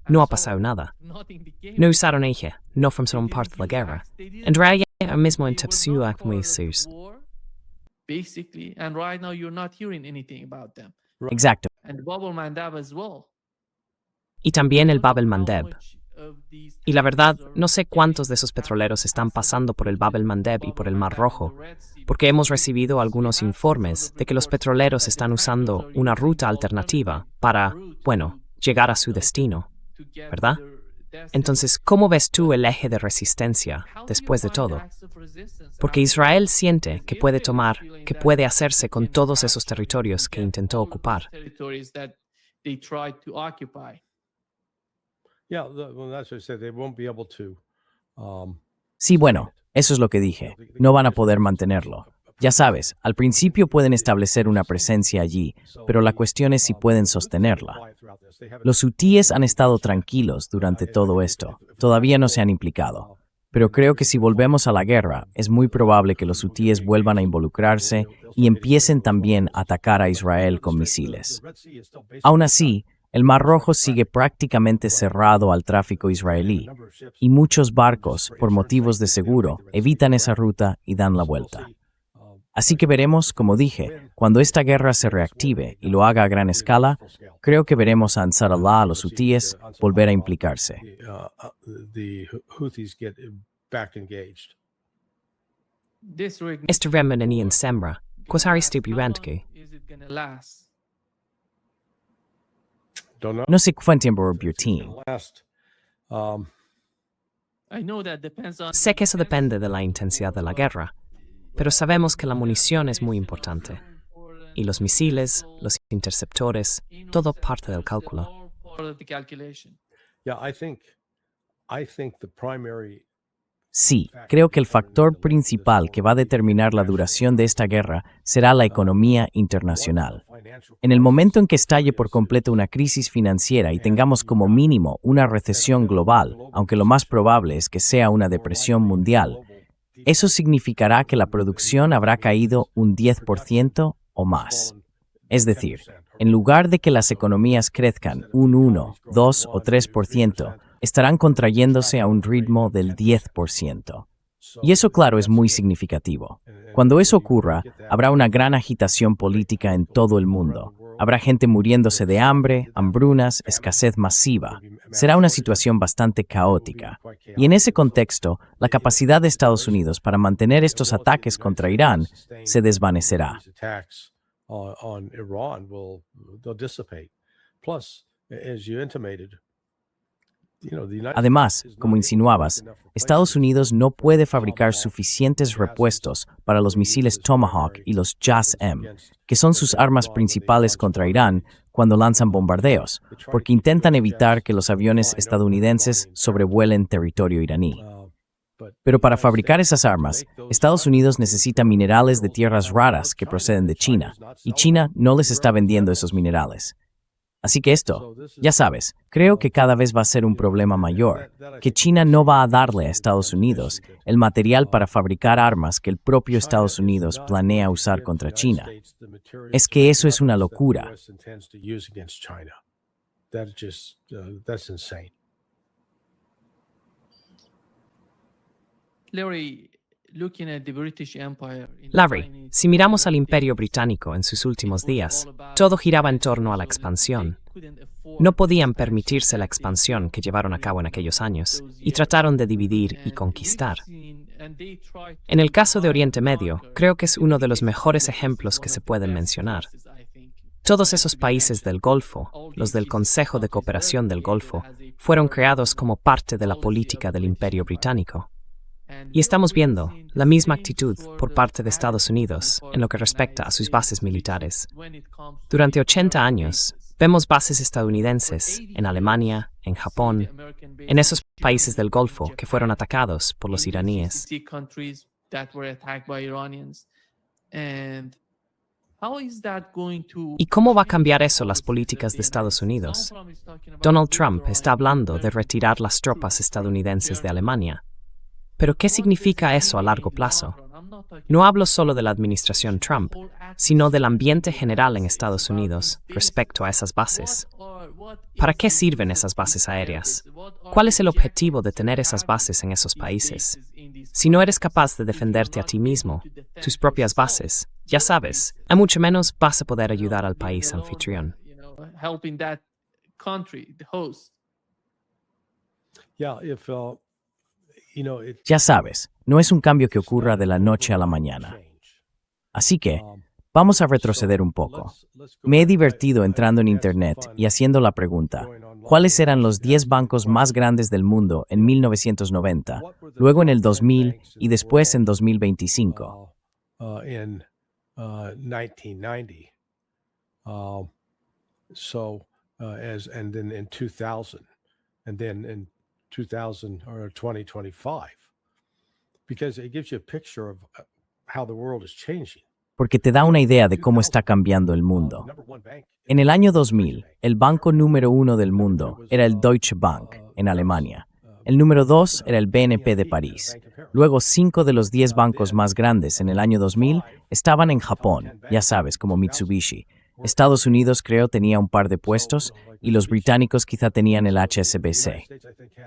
Speaker 1: No ha pasado nada. No usaron eje, no formaron parte de la guerra. En realidad al mismo en Tepsua Muisers.
Speaker 4: Basically, and right now you're not hearing anything about them.
Speaker 2: Exacto.
Speaker 4: And Bab al-Mandab as well.
Speaker 1: Y también el Bab el-Mandeb. Y la verdad, no sé cuántos de esos petroleros están pasando por el Bab el-Mandeb y por el Mar Rojo, porque hemos recibido algunos informes de que los petroleros están usando una ruta alternativa para, bueno, llegar a su destino, ¿verdad? Entonces, ¿cómo ves tú el eje de resistencia después de todo? Porque Israel siente que puede tomar, que puede hacerse con todos esos territorios que intentó ocupar.
Speaker 2: Sí, bueno, eso es lo que dije. No van a poder mantenerlo. Ya sabes, al principio pueden establecer una presencia allí, pero la cuestión es si pueden sostenerla. Los hutíes han estado tranquilos durante todo esto. Todavía no se han implicado. Pero creo que si volvemos a la guerra, es muy probable que los hutíes vuelvan a involucrarse y empiecen también a atacar a Israel con misiles. Aún así, el Mar Rojo sigue prácticamente cerrado al tráfico israelí, y muchos barcos, por motivos de seguro, evitan esa ruta y dan la vuelta. Así que veremos, como dije, cuando esta guerra se reactive y lo haga a gran escala, creo que veremos a Ansar Allah, a los hutíes, volver a implicarse.
Speaker 1: Este remenení en Semra, ¿cuál es tu birantke?
Speaker 2: No sé cuánto tiempo tiene.
Speaker 1: Sé que eso depende de la intensidad de la guerra, pero sabemos que la munición es muy importante. Y los misiles, los interceptores, todo parte del cálculo.
Speaker 2: Sí, creo que el factor principal que va a determinar la duración de esta guerra será la economía internacional. En el momento en que estalle por completo una crisis financiera y tengamos como mínimo una recesión global, aunque lo más probable es que sea una depresión mundial, eso significará que la producción habrá caído un 10% o más. Es decir, en lugar de que las economías crezcan un 1, 2 o 3%, estarán contrayéndose a un ritmo del 10%. Y eso, claro, es muy significativo. Cuando eso ocurra, habrá una gran agitación política en todo el mundo. Habrá gente muriéndose de hambre, hambrunas, escasez masiva. Será una situación bastante caótica. Y en ese contexto, la capacidad de Estados Unidos para mantener estos ataques contra Irán se desvanecerá. Además, como insinuabas, Estados Unidos no puede fabricar suficientes repuestos para los misiles Tomahawk y los JASM, que son sus armas principales contra Irán cuando lanzan bombardeos, porque intentan evitar que los aviones estadounidenses sobrevuelen territorio iraní. Pero para fabricar esas armas, Estados Unidos necesita minerales de tierras raras que proceden de China, y China no les está vendiendo esos minerales. Así que esto, ya sabes, creo que cada vez va a ser un problema mayor, que China no va a darle a Estados Unidos el material para fabricar armas que el propio Estados Unidos planea usar contra China. Es que eso es una locura.
Speaker 1: Larry, si miramos al Imperio Británico en sus últimos días, todo giraba en torno a la expansión. No podían permitirse la expansión que llevaron a cabo en aquellos años, y trataron de dividir y conquistar. En el caso de Oriente Medio, creo que es uno de los mejores ejemplos que se pueden mencionar. Todos esos países del Golfo, los del Consejo de Cooperación del Golfo, fueron creados como parte de la política del Imperio Británico. Y estamos viendo la misma actitud por parte de Estados Unidos en lo que respecta a sus bases militares. Durante 80 años, vemos bases estadounidenses en Alemania, en Japón, en esos países del Golfo que fueron atacados por los iraníes. ¿Y cómo va a cambiar eso las políticas de Estados Unidos? Donald Trump está hablando de retirar las tropas estadounidenses de Alemania. ¿Pero qué significa eso a largo plazo? No hablo solo de la administración Trump, sino del ambiente general en Estados Unidos respecto a esas bases. ¿Para qué sirven esas bases aéreas? ¿Cuál es el objetivo de tener esas bases en esos países? Si no eres capaz de defenderte a ti mismo, tus propias bases, ya sabes, a mucho menos vas a poder ayudar al país anfitrión.
Speaker 2: Ya sabes, no es un cambio que ocurra de la noche a la mañana. Así que, vamos a retroceder un poco. Me he divertido entrando en Internet y haciendo la pregunta, ¿cuáles eran los 10 bancos más grandes del mundo en 1990, luego en el 2000 y después en 2025?
Speaker 3: In 1990. And then in 2000, and then in 2000 or 2025, because it gives you a picture of how the world is changing.
Speaker 2: Porque te da una idea de cómo está cambiando el mundo. En el año 2000, el banco número 1 del mundo era el Deutsche Bank, en Alemania. El número 2 era el BNP de París. Luego, 5 de los 10 bancos más grandes en el año 2000 estaban en Japón, ya sabes, como Mitsubishi. Estados Unidos, creo, tenía un par de puestos y los británicos quizá tenían el HSBC.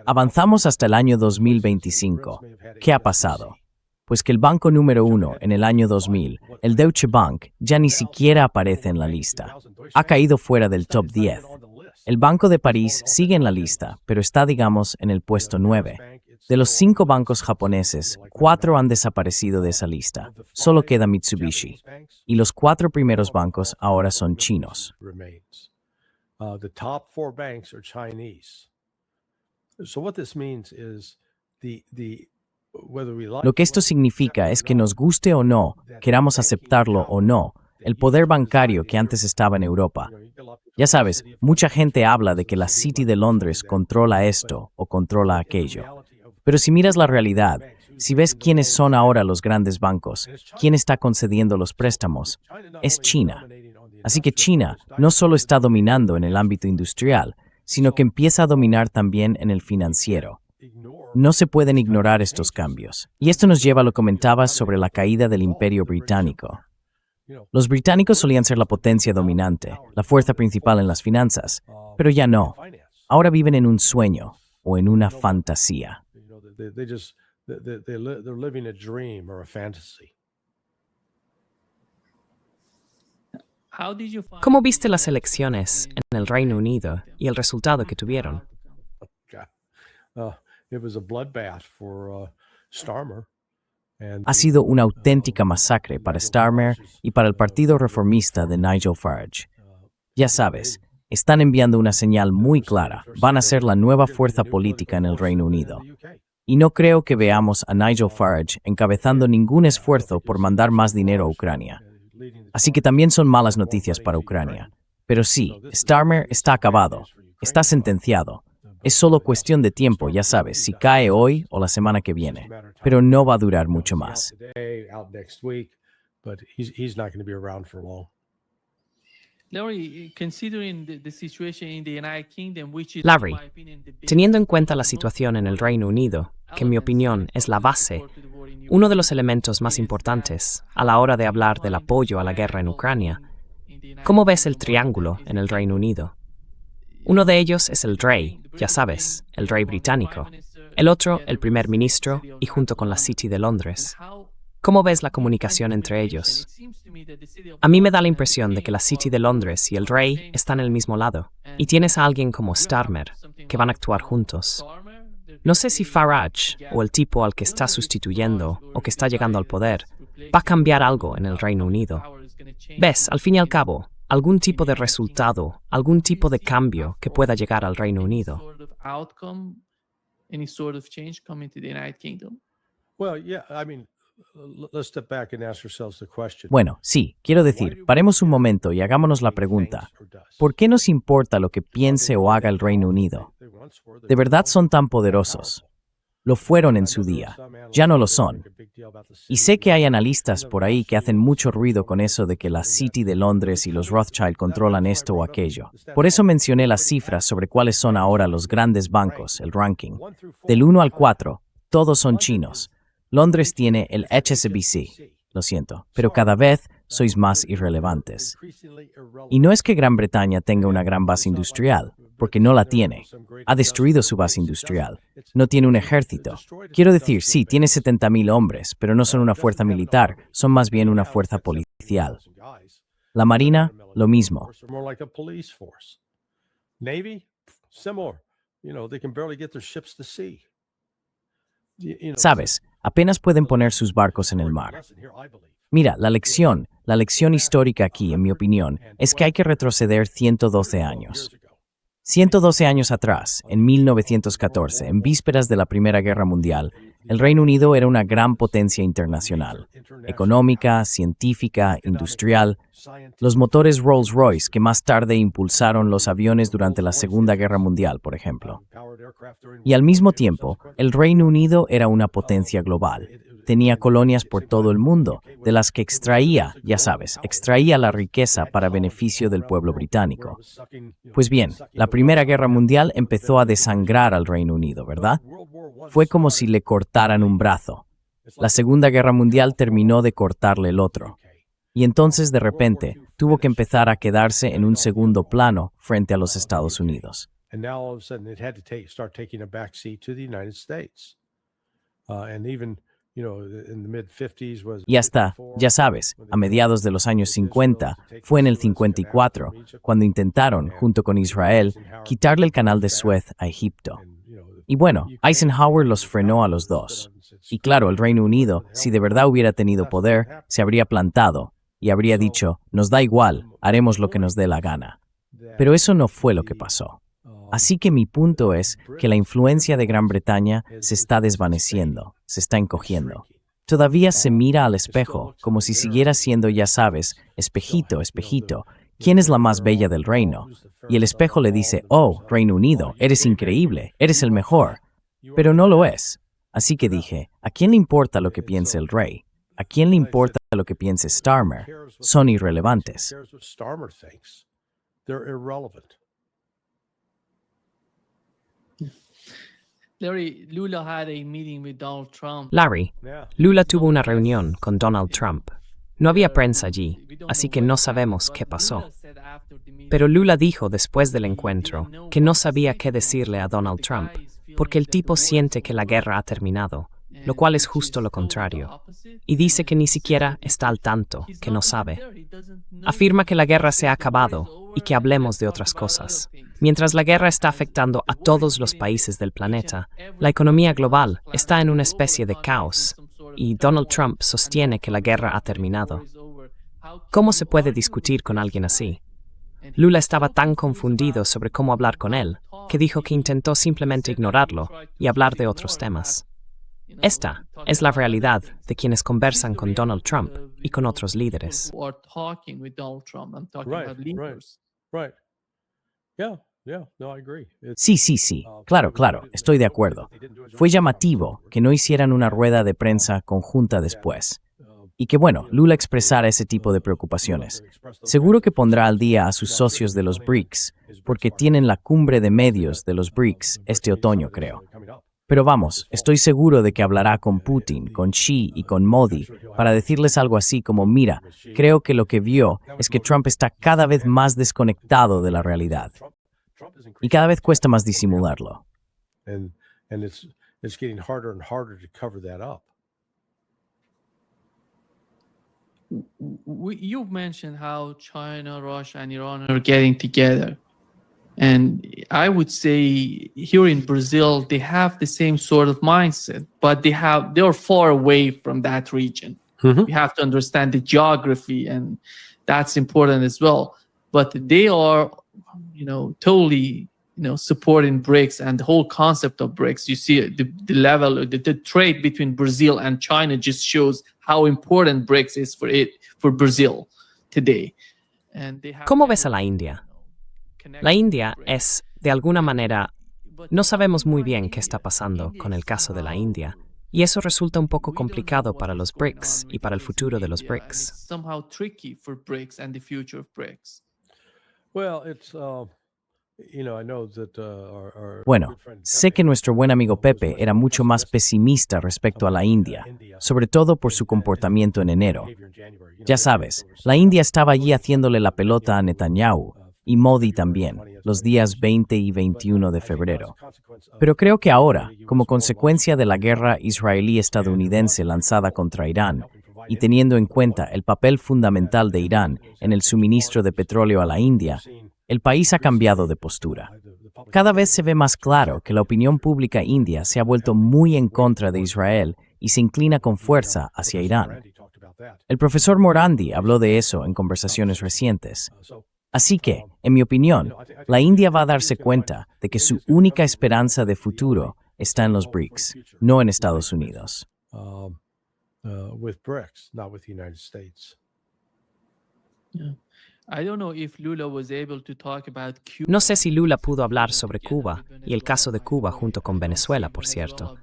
Speaker 2: Avanzamos hasta el año 2025. ¿Qué ha pasado? Pues que el banco número 1 en el año 2000, el Deutsche Bank, ya ni siquiera aparece en la lista. Ha caído fuera del top 10. El Banco de París sigue en la lista, pero está, digamos, en el puesto 9. De los 5 bancos japoneses, 4 han desaparecido de esa lista. Solo queda Mitsubishi. Y los 4 primeros bancos ahora son chinos.
Speaker 3: The top 4 banks are Chinese. So what this means is
Speaker 2: Lo que esto significa es que nos guste o no, queramos aceptarlo o no, el poder bancario que antes estaba en Europa. Ya sabes, mucha gente habla de que la City de Londres controla esto o controla aquello. Pero si miras la realidad, si ves quiénes son ahora los grandes bancos, quién está concediendo los préstamos, es China. Así que China no solo está dominando en el ámbito industrial, sino que empieza a dominar también en el financiero. No se pueden ignorar estos cambios. Y esto nos lleva a lo que comentabas sobre la caída del Imperio Británico. Los británicos solían ser la potencia dominante, la fuerza principal en las finanzas, pero ya no. Ahora viven en un sueño o en una fantasía.
Speaker 3: They're living a dream or a fantasy.
Speaker 1: ¿Cómo viste las elecciones en el Reino Unido y el resultado que tuvieron?
Speaker 3: It was a bloodbath for Starmer.
Speaker 2: Ha sido una auténtica masacre para Starmer y para el Partido Reformista de Nigel Farage. Ya sabes, están enviando una señal muy clara. Van a ser la nueva fuerza política en el Reino Unido. Y no creo que veamos a Nigel Farage encabezando ningún esfuerzo por mandar más dinero a Ucrania. Así que también son malas noticias para Ucrania. Pero sí, Starmer está acabado, está sentenciado. Es solo cuestión de tiempo, ya sabes, si cae hoy o la semana que viene. Pero no va a durar mucho más.
Speaker 1: Larry, teniendo en cuenta la situación en el Reino Unido, que en mi opinión es la base, uno de los elementos más importantes a la hora de hablar del apoyo a la guerra en Ucrania, ¿cómo ves el triángulo en el Reino Unido? Uno de ellos es el rey, ya sabes, el rey británico. El otro, el primer ministro, y junto con la City de Londres. ¿Cómo ves la comunicación entre ellos? A mí me da la impresión de que la City de Londres y el rey están en el mismo lado, y tienes a alguien como Starmer, que van a actuar juntos. No sé si Farage, o el tipo al que está sustituyendo, o que está llegando al poder, va a cambiar algo en el Reino Unido. ¿Ves, al fin y al cabo, algún tipo de resultado, algún tipo de cambio que pueda llegar al Reino Unido?
Speaker 2: Bueno, sí, quiero decir, paremos un momento y hagámonos la pregunta, ¿por qué nos importa lo que piense o haga el Reino Unido? ¿De verdad son tan poderosos? Lo fueron en su día, ya no lo son. Y sé que hay analistas por ahí que hacen mucho ruido con eso de que la City de Londres y los Rothschild controlan esto o aquello. Por eso mencioné las cifras sobre cuáles son ahora los grandes bancos, el ranking. Del 1 al 4, todos son chinos. Londres tiene el HSBC. Lo siento, pero cada vez sois más irrelevantes. Y no es que Gran Bretaña tenga una gran base industrial, porque no la tiene. Ha destruido su base industrial. No tiene un ejército. Quiero decir, sí, tiene 70.000 hombres, pero no son una fuerza militar, son más bien una fuerza policial. La Marina, lo mismo. Sabes, apenas pueden poner sus barcos en el mar. Mira, la lección histórica aquí, en mi opinión, es que hay que retroceder 112 años. 112 años atrás, en 1914, en vísperas de la Primera Guerra Mundial, el Reino Unido era una gran potencia internacional, económica, científica, industrial. Los motores Rolls-Royce que más tarde impulsaron los aviones durante la Segunda Guerra Mundial, por ejemplo. Y al mismo tiempo, el Reino Unido era una potencia global. Tenía colonias por todo el mundo, de las que extraía, ya sabes, extraía la riqueza para beneficio del pueblo británico. Pues bien, la Primera Guerra Mundial empezó a desangrar al Reino Unido, ¿verdad? Fue como si le cortaran un brazo. La Segunda Guerra Mundial terminó de cortarle el otro. Y entonces, de repente, tuvo que empezar a quedarse en un segundo plano frente a los Estados Unidos. Y hasta, ya sabes, a mediados de los años 50, fue en el 54, cuando intentaron, junto con Israel, quitarle el canal de Suez a Egipto. Y bueno, Eisenhower los frenó a los dos. Y claro, el Reino Unido, si de verdad hubiera tenido poder, se habría plantado y habría dicho, nos da igual, haremos lo que nos dé la gana. Pero eso no fue lo que pasó. Así que mi punto es que la influencia de Gran Bretaña se está desvaneciendo, se está encogiendo. Todavía se mira al espejo, como si siguiera siendo, ya sabes, espejito, espejito, ¿quién es la más bella del reino? Y el espejo le dice, oh, Reino Unido, eres increíble, eres el mejor. Pero no lo es. Así que dije, ¿a quién le importa lo que piense el rey? ¿A quién le importa lo que piense Starmer? Son irrelevantes.
Speaker 1: Larry, Lula tuvo una reunión con Donald Trump. No había prensa allí, así que no sabemos qué pasó. Pero Lula dijo después del encuentro que no sabía qué decirle a Donald Trump, porque el tipo siente que la guerra ha terminado, lo cual es justo lo contrario. Y dice que ni siquiera está al tanto, que no sabe. Afirma que la guerra se ha acabado y que hablemos de otras cosas. Mientras la guerra está afectando a todos los países del planeta, la economía global está en una especie de caos, y Donald Trump sostiene que la guerra ha terminado. ¿Cómo se puede discutir con alguien así? Lula estaba tan confundido sobre cómo hablar con él, que dijo que intentó simplemente ignorarlo y hablar de otros temas. Esta es la realidad de quienes conversan con Donald Trump y con otros líderes.
Speaker 2: Sí, claro, estoy de acuerdo. Fue llamativo que no hicieran una rueda de prensa conjunta después. Y que bueno, Lula expresara ese tipo de preocupaciones. Seguro que pondrá al día a sus socios de los BRICS, porque tienen la cumbre de medios de los BRICS este otoño, creo. Pero vamos, estoy seguro de que hablará con Putin, con Xi y con Modi para decirles algo así como, mira, creo que lo que vio es que Trump está cada vez más desconectado de la realidad. Y cada vez cuesta más disimularlo.
Speaker 4: You've mentioned how China, Russia, and Iran are getting together. And I would say here in Brazil, they have the same sort of mindset, but they're far away from that region.
Speaker 3: Mm-hmm.
Speaker 4: We have to understand the geography, and that's important as well. But they are, totally, supporting BRICS and the whole concept of BRICS. You see the level, the trade between Brazil and China just shows how important BRICS is for Brazil today. And they have
Speaker 1: ¿Cómo ves a la India? La India es, de alguna manera, no sabemos muy bien qué está pasando con el caso de la India, y eso resulta un poco complicado para los BRICS y para el futuro de los BRICS.
Speaker 3: Well,
Speaker 2: Bueno, sé que nuestro buen amigo Pepe era mucho más pesimista respecto a la India, sobre todo por su comportamiento en enero. Ya sabes, la India estaba allí haciéndole la pelota a Netanyahu, y Modi también, los días 20 y 21 de febrero. Pero creo que ahora, como consecuencia de la guerra israelí-estadounidense lanzada contra Irán, y teniendo en cuenta el papel fundamental de Irán en el suministro de petróleo a la India, el país ha cambiado de postura. Cada vez se ve más claro que la opinión pública india se ha vuelto muy en contra de Israel y se inclina con fuerza hacia Irán. El profesor Morandi habló de eso en conversaciones recientes. Así que, en mi opinión, la India va a darse cuenta de que su única esperanza de futuro está en los BRICS, no en Estados Unidos.
Speaker 3: With BRICS, not with the United States.
Speaker 1: No sé si Lula pudo hablar sobre Cuba y el caso de Cuba junto con Venezuela, por cierto.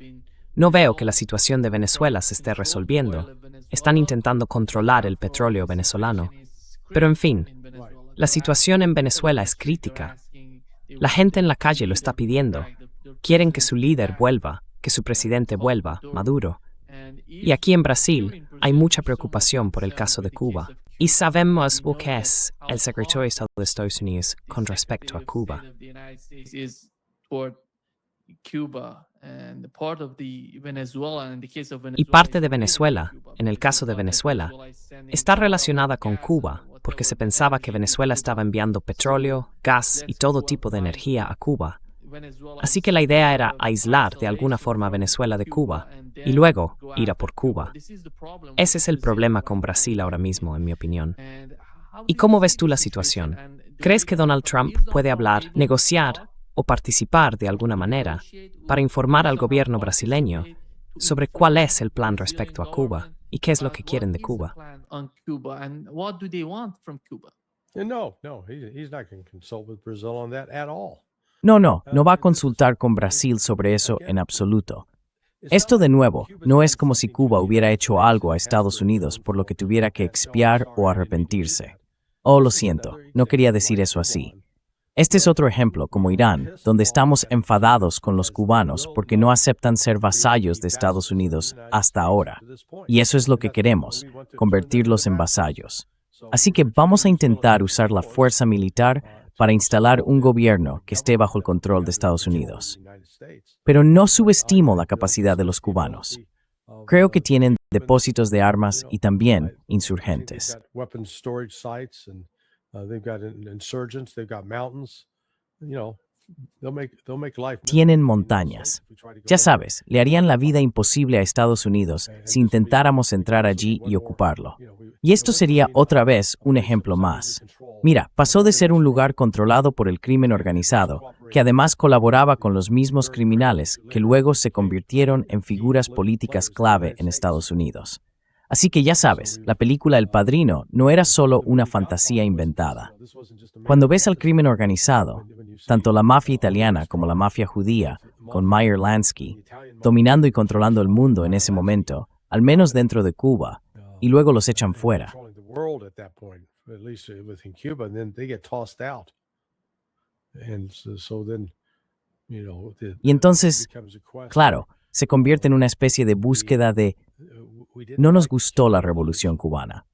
Speaker 1: No veo que la situación de Venezuela se esté resolviendo. Están intentando controlar el petróleo venezolano. Pero en fin, la situación en Venezuela es crítica. La gente en la calle lo está pidiendo. Quieren que su líder vuelva, que su presidente vuelva, Maduro. Y aquí en Brasil hay mucha preocupación por el caso de Cuba. Y sabemos lo que es el secretario de Estado de Estados Unidos con respecto a Cuba. Y parte de Venezuela, en el caso de Venezuela, está relacionada con Cuba porque se pensaba que Venezuela estaba enviando petróleo, gas y todo tipo de energía a Cuba. Así que la idea era aislar de alguna forma a Venezuela de Cuba y luego ir a por Cuba. Ese es el problema con Brasil ahora mismo, en mi opinión. ¿Y cómo ves tú la situación? ¿Crees que Donald Trump puede hablar, negociar o participar de alguna manera para informar al gobierno brasileño sobre cuál es el plan respecto a Cuba y qué es lo que quieren de Cuba?
Speaker 3: No, he's not going to consult with Brazil on that at all.
Speaker 2: No va a consultar con Brasil sobre eso en absoluto. Esto, de nuevo, no es como si Cuba hubiera hecho algo a Estados Unidos por lo que tuviera que expiar o arrepentirse. Oh, lo siento, no quería decir eso así. Este es otro ejemplo, como Irán, donde estamos enfadados con los cubanos porque no aceptan ser vasallos de Estados Unidos hasta ahora. Y eso es lo que queremos, convertirlos en vasallos. Así que vamos a intentar usar la fuerza militar para instalar un gobierno que esté bajo el control de Estados Unidos. Pero no subestimo la capacidad de los cubanos. Creo que tienen depósitos de armas y también insurgentes. Tienen montañas. Ya sabes, le harían la vida imposible a Estados Unidos si intentáramos entrar allí y ocuparlo. Y esto sería otra vez un ejemplo más. Mira, pasó de ser un lugar controlado por el crimen organizado, que además colaboraba con los mismos criminales que luego se convirtieron en figuras políticas clave en Estados Unidos. Así que ya sabes, la película El Padrino no era solo una fantasía inventada. Cuando ves al crimen organizado, tanto la mafia italiana como la mafia judía, con Meyer Lansky, dominando y controlando el mundo en ese momento, al menos dentro de Cuba, y luego los echan fuera. Y entonces, claro, se convierte en una especie de búsqueda de no nos gustó la revolución cubana.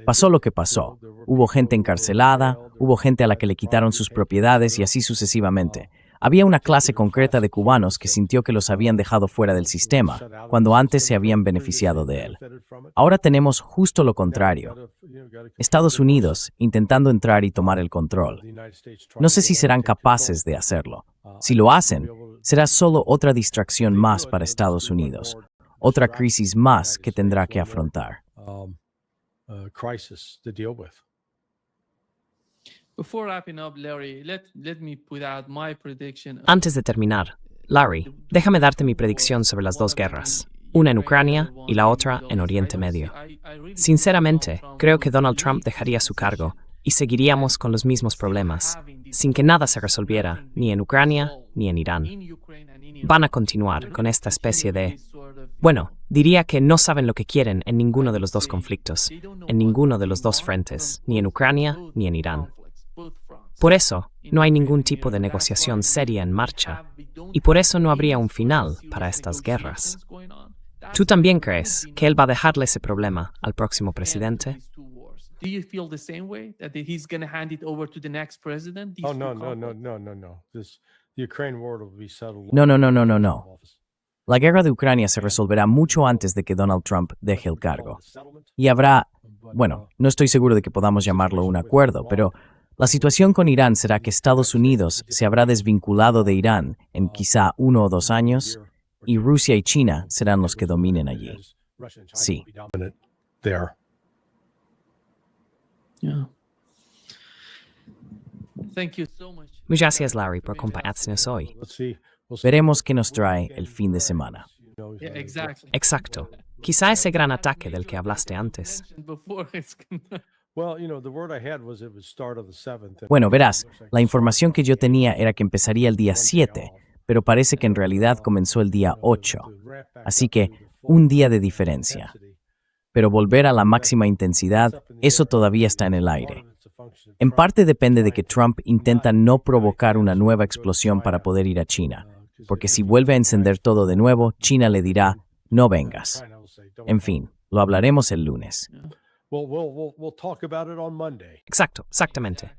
Speaker 2: Pasó lo que pasó. Hubo gente encarcelada, hubo gente a la que le quitaron sus propiedades y así sucesivamente. Había una clase concreta de cubanos que sintió que los habían dejado fuera del sistema, cuando antes se habían beneficiado de él. Ahora tenemos justo lo contrario. Estados Unidos intentando entrar y tomar el control. No sé si serán capaces de hacerlo. Si lo hacen, será solo otra distracción más para Estados Unidos, otra crisis más que tendrá que afrontar.
Speaker 1: Antes de terminar, Larry, déjame darte mi predicción sobre las dos guerras, una en Ucrania y la otra en Oriente Medio. Sinceramente, creo que Donald Trump dejaría su cargo y seguiríamos con los mismos problemas, sin que nada se resolviera, ni en Ucrania ni en Irán. Van a continuar con esta especie de... Bueno, diría que no saben lo que quieren en ninguno de los dos conflictos, en ninguno de los dos frentes, ni en Ucrania ni en Irán. Por eso, no hay ningún tipo de negociación seria en marcha, y por eso no habría un final para estas guerras. ¿Tú también crees que él va a dejarle ese problema al próximo presidente?
Speaker 4: Do you feel the same way that he's going to hand it over to the next president?
Speaker 3: Oh, no, no, no, no, no, no. The Ukraine war will be settled.
Speaker 2: No, no, no, no, no, no. La guerra de Ucrania se resolverá mucho antes de que Donald Trump deje el cargo. Y habrá, bueno, no estoy seguro de que podamos llamarlo un acuerdo, pero la situación con Irán será que Estados Unidos se habrá desvinculado de Irán en quizá 1 o 2 años, y Rusia y China serán los que dominen allí. Sí.
Speaker 3: There.
Speaker 4: Yeah. Thank you so much.
Speaker 1: Muchas gracias, Larry, por acompañarnos hoy.
Speaker 3: Let's see. We'll see.
Speaker 2: Veremos qué nos trae el fin de semana.
Speaker 4: Yeah, exactly.
Speaker 1: Exacto. Quizá ese gran ataque del que hablaste antes.
Speaker 4: Before it's
Speaker 3: Well, the word I had was it would start on the 7th. and
Speaker 2: Bueno,
Speaker 3: it
Speaker 2: verás,
Speaker 3: looks like
Speaker 2: la
Speaker 3: it's
Speaker 2: información que yo tenía era que empezaría el día
Speaker 3: one day
Speaker 2: 7,
Speaker 3: off.
Speaker 2: pero parece que en realidad comenzó el día 8.
Speaker 3: To ramp back
Speaker 2: Así
Speaker 3: up
Speaker 2: que
Speaker 3: to the full
Speaker 2: un día de diferencia.
Speaker 3: intensity.
Speaker 2: Pero volver a la máxima intensidad, eso todavía está en el aire. En parte depende de que Trump intenta no provocar una nueva explosión para poder ir a China, porque si vuelve a encender todo de nuevo, China le dirá, no vengas. En fin, lo hablaremos el lunes.
Speaker 3: We'll talk about it on Monday.
Speaker 1: Exacto, exactamente.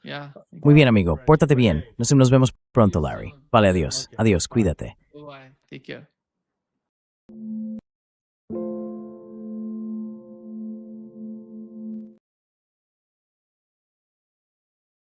Speaker 4: Yeah.
Speaker 2: Muy bien, amigo, pórtate bien. Nos vemos pronto, Larry. Vale, adiós. Adiós, cuídate.
Speaker 4: Bye. Take care.